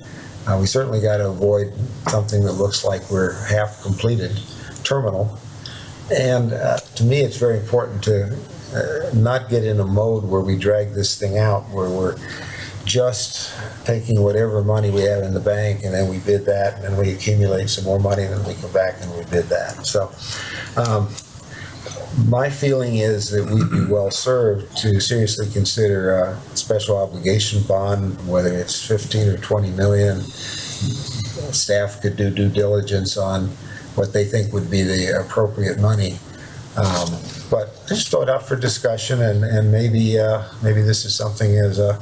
We certainly got to avoid something that looks like we're half completed terminal. And to me, it's very important to not get in a mode where we drag this thing out, where we're just taking whatever money we have in the bank and then we bid that and then we accumulate some more money and then we come back and we bid that. So my feeling is that we'd be well served to seriously consider a special obligation bond, whether it's 15 or 20 million. Staff could do due diligence on what they think would be the appropriate money. But I just throw it out for discussion and maybe this is something as a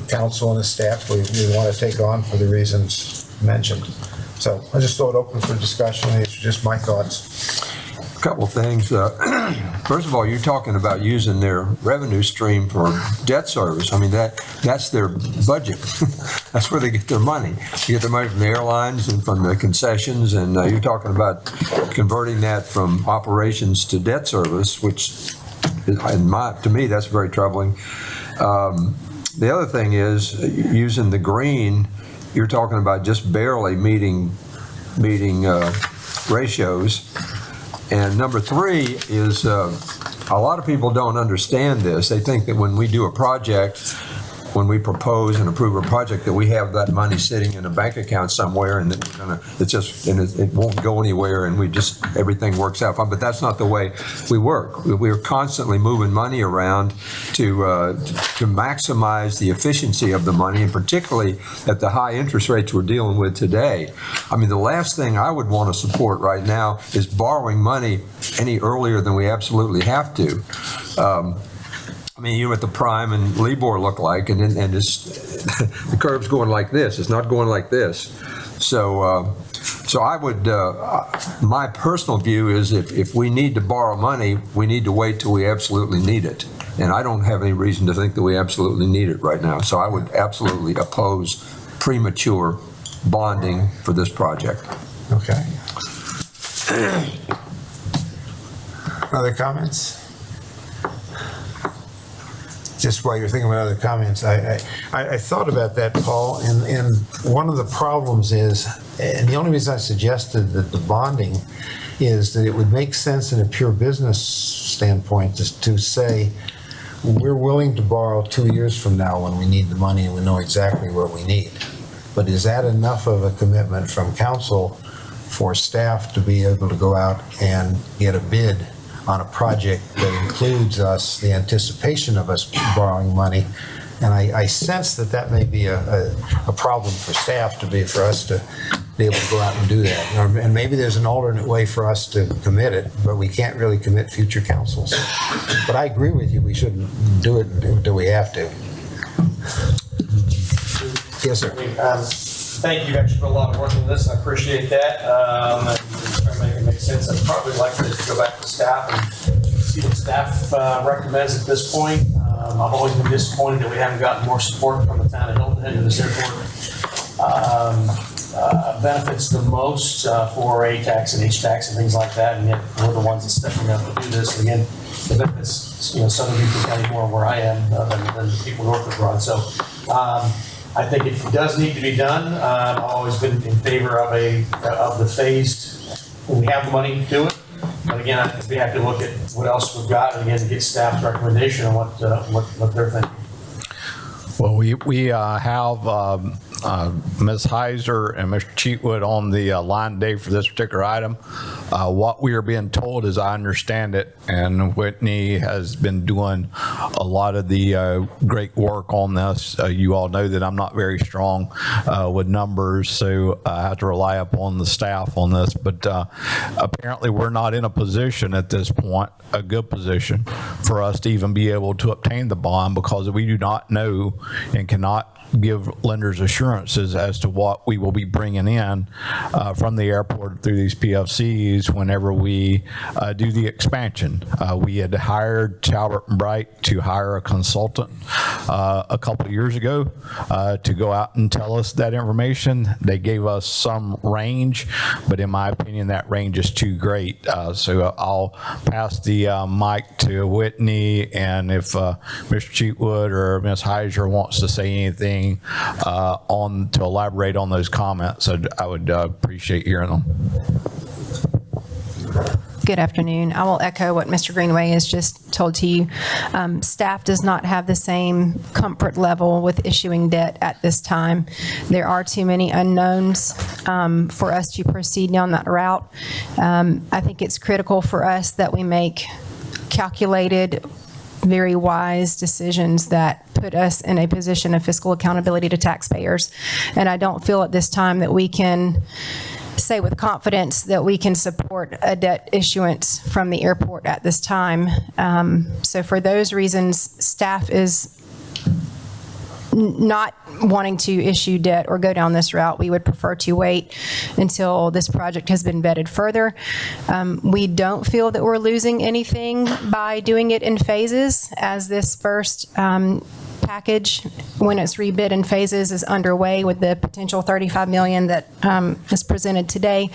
council and a staff we want to take on for the reasons mentioned. So I just throw it open for discussion. These are just my thoughts. A couple of things. First of all, you're talking about using their revenue stream for debt service. I mean, that's their budget. That's where they get their money. You get their money from the airlines and from the concessions, and you're talking about converting that from operations to debt service, which, to me, that's very troubling. The other thing is using the green. You're talking about just barely meeting ratios. And number 3 is a lot of people don't understand this. They think that when we do a project, when we propose and approve a project, that we have that money sitting in a bank account somewhere and that we're gonna, it won't go anywhere and everything works out fine. But that's not the way we work. We're constantly moving money around to maximize the efficiency of the money, and particularly at the high interest rates we're dealing with today. I mean, the last thing I would want to support right now is borrowing money any earlier than we absolutely have to. I mean, you know what the prime and LIBOR look like, and it's the curve's going like this. It's not going like this. So So I would, my personal view is if we need to borrow money, we need to wait till we absolutely need it. And I don't have any reason to think that we absolutely need it right now. So I would absolutely oppose premature bonding for this project. Okay. Other comments? Just while you're thinking about other comments, I thought about that, Paul, and one of the problems is, and the only reason I suggested that the bonding is that it would make sense in a pure business standpoint to say, we're willing to borrow 2 years from now when we need the money and we know exactly what we need. But is that enough of a commitment from council for staff to be able to go out and get a bid on a project that includes us, the anticipation of us borrowing money? And I sense that may be a problem for staff for us to be able to go out and do that. And maybe there's an alternate way for us to commit it, but we can't really commit future councils. But I agree with you, we shouldn't do it until we have to. Yes, sir. Thank you guys for a lot of work on this. I appreciate that. And trying to make it make sense. I'd probably like to go back to staff and see what staff recommends at this point. I've always been disappointed that we haven't gotten more support from the town of Hilton into this airport. Benefits the most for A-tax and H-tax and things like that, and yet we're the ones that's stepping up to do this. And again, it benefits Southern Beaufort County more where I am than the people north of Broad. So I think it does need to be done. I've always been in favor of the phased, when we have the money to do it. But again, I think we have to look at what else we've got, and again, to get staff's recommendation on what they're thinking. Well, we have Ms. Heiser and Mr. Cheatwood on the line today for this particular item. What we are being told, as I understand it, and Whitney has been doing a lot of the great work on this. You all know that I'm not very strong with numbers, so I have to rely upon the staff on this. But apparently we're not in a position at this point, a good position, for us to even be able to obtain the bond, because we do not know and cannot give lenders assurances as to what we will be bringing in from the airport through these PFCs whenever we do the expansion. We had hired Talbot & Bright to hire a consultant a couple of years ago to go out and tell us that information. They gave us some range, but in my opinion, that range is too great. So I'll pass the mic to Whitney, and if Mr. Cheatwood or Ms. Heiser wants to say anything to elaborate on those comments, I would appreciate hearing them. Good afternoon. I will echo what Mr. Greenway has just told to you. Staff does not have the same comfort level with issuing debt at this time. There are too many unknowns for us to proceed down that route. I think it's critical for us that we make calculated, very wise decisions that put us in a position of fiscal accountability to taxpayers. And I don't feel at this time that we can say with confidence that we can support a debt issuance from the airport at this time. So for those reasons, staff is not wanting to issue debt or go down this route. We would prefer to wait until this project has been vetted further. We don't feel that we're losing anything by doing it in phases, as this first package, when it's rebid in phases, is underway with the potential $35 million that is presented today.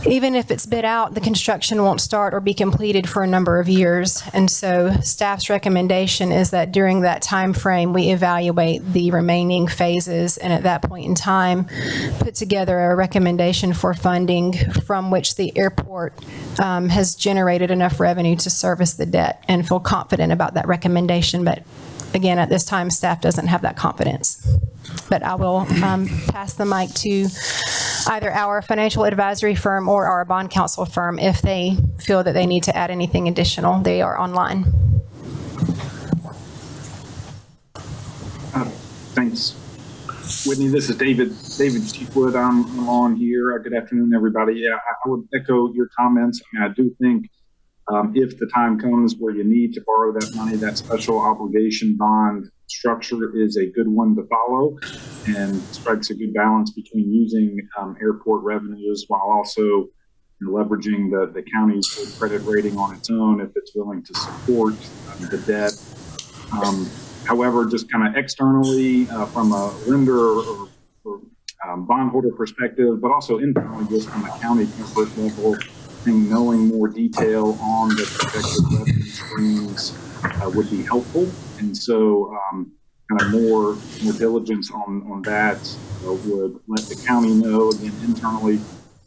Even if it's bid out, the construction won't start or be completed for a number of years. And so staff's recommendation is that during that time frame, we evaluate the remaining phases, and at that point in time, put together a recommendation for funding from which the airport has generated enough revenue to service the debt, and feel confident about that recommendation. But again, at this time, staff doesn't have that confidence. But I will pass the mic to either our financial advisory firm or our bond counsel firm if they feel that they need to add anything additional. They are online. Thanks. Whitney, this is David Cheatwood. I'm on here. Good afternoon, everybody. Yeah, I would echo your comments. I mean, I do think If the time comes where you need to borrow that money, that special obligation bond structure is a good one to follow and strikes a good balance between using airport revenues while also leveraging the county's credit rating on its own if it's willing to support the debt. However, just kind of externally from a lender or bondholder perspective, but also internally just from a county comfort level, I think knowing more detail on the projected revenue streams would be helpful. And so kind of more diligence on that would let the county know, again, internally,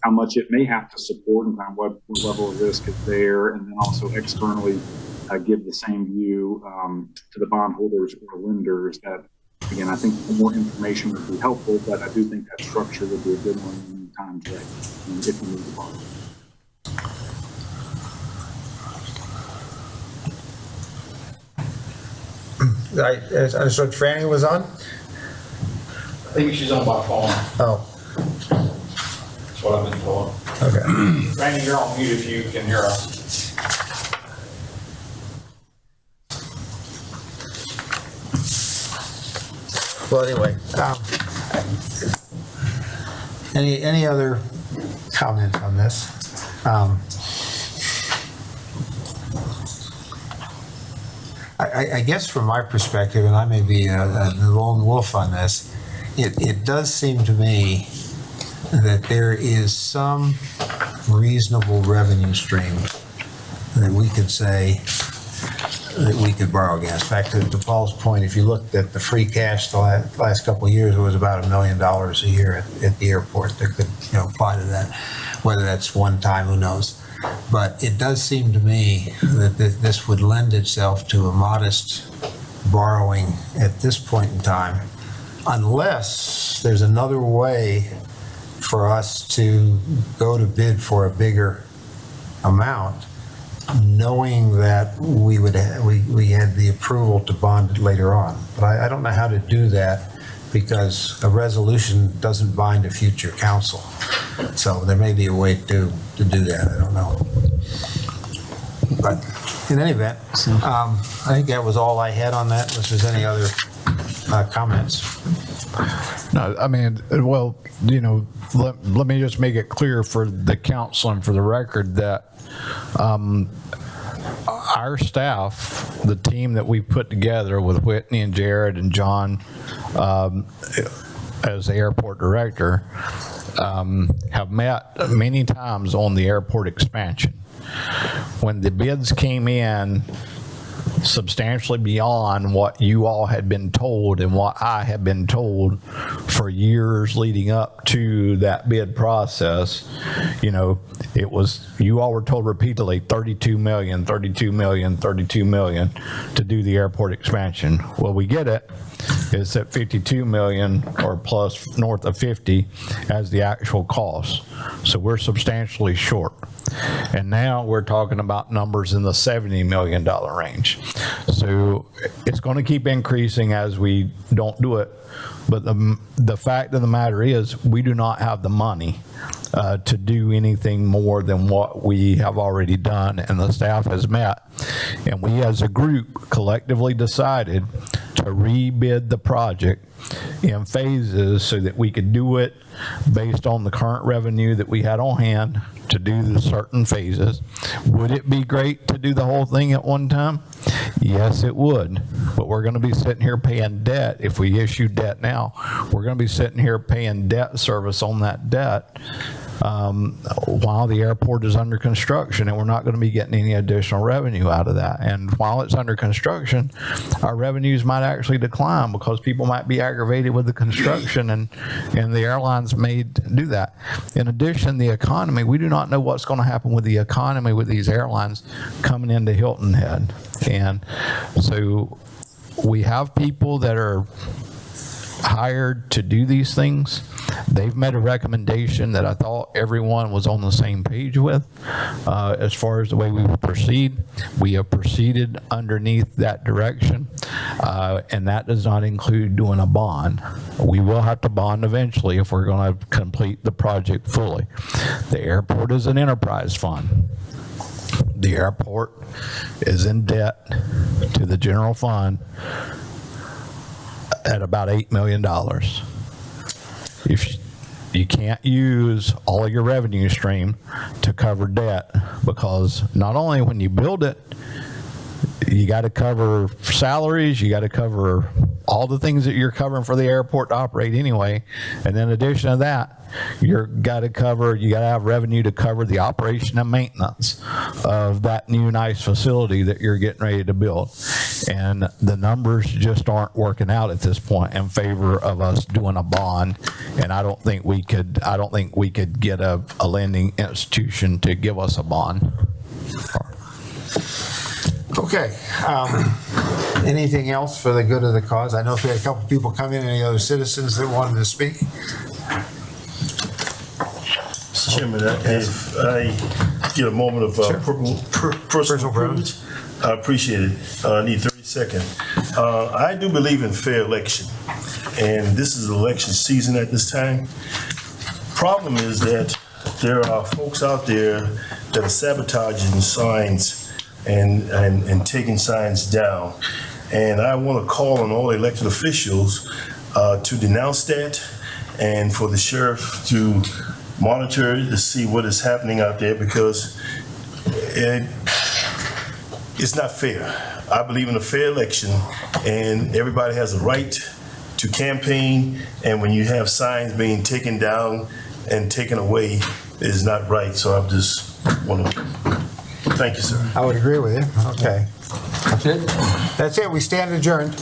how much it may have to support and kind of what level of risk is there, and then also externally give the same view to the bondholders or lenders that, again, I think more information would be helpful, but I do think that structure would be a good one when the time's right, if you need to borrow. I understood Franny was on? I think she's on by phone. Oh, That's what I've been told. okay. Randy, you're on mute if you can hear us. Well, anyway, any other comments on this? I guess from my perspective, and I may be a lone wolf on this, it does seem to me that there is some reasonable revenue stream that we could say that we could borrow against. In fact, to Paul's point, if you looked at the free cash the last couple of years, it was about $1 million a year at the airport that could apply to that. Whether that's one time, who knows? But it does seem to me that this would lend itself to a modest borrowing at this point in time, unless there's another way for us to go to bid for a bigger amount, knowing that we had the approval to bond it later on. But I don't know how to do that because a resolution doesn't bind a future council. So there may be a way to do that. I don't know. But in any event, I think that was all I had on that, unless there's any other comments. No, I mean, well, let me just make it clear for the council and for the record that our staff, the team that we put together with Whitney and Jared and John as the airport director, have met many times on the airport expansion. When the bids came in substantially beyond what you all had been told and what I had been told for years leading up to that bid process, it was, you all were told repeatedly 32 million, 32 million, 32 million to do the airport expansion. Well, we get it. It's at 52 million or plus north of 50 as the actual cost. So we're substantially short. And now we're talking about numbers in the $70 million range. So it's going to keep increasing as we don't do it. But the fact of the matter is we do not have the money to do anything more than what we have already done and the staff has met. And we as a group collectively decided to rebid the project in phases so that we could do it based on the current revenue that we had on hand to do the certain phases. Would it be great to do the whole thing at one time? Yes, it would. But we're going to be sitting here paying debt. If we issue debt now, we're going to be sitting here paying debt service on that debt while the airport is under construction, and we're not going to be getting any additional revenue out of that. And while it's under construction, our revenues might actually decline because people might be aggravated with the construction, and the airlines may do that. In addition, the economy, we do not know what's going to happen with the economy with these airlines coming into Hilton Head. And so we have people that are hired to do these things. They've made a recommendation that I thought everyone was on the same page with as far as the way we would proceed. We have proceeded underneath that direction, and that does not include doing a bond. We will have to bond eventually if we're going to complete the project fully. The airport is an enterprise fund. the airport is in debt to the general fund at about $8 million. If you can't use all of your revenue stream to cover debt, because not only when you build it, you got to cover salaries, you got to cover all the things that you're covering for the airport to operate anyway. And in addition to that, you got to have revenue to cover the operation and maintenance of that new nice facility that you're getting ready to build. And the numbers just aren't working out at this point in favor of us doing a bond. And I don't think we could get a lending institution to give us a bond. Okay. Anything else for the good of the cause? I know if we had a couple people come in, any other citizens that wanted to speak? Mr. Chairman, if I get a moment of personal privilege, I appreciate it. I need 30 seconds. I do believe in fair election, and this is election season at this time. Problem is that there are folks out there that are sabotaging signs and taking signs down. And I want to call on all elected officials to denounce that, and for the sheriff to monitor to see what is happening out there, because it's not fair. I believe in a fair election, and everybody has a right to campaign, and when you have signs being taken down and taken away, it is not right. So I just want to thank you, sir. I would agree with you. Okay. That's it? That's it. We stand adjourned.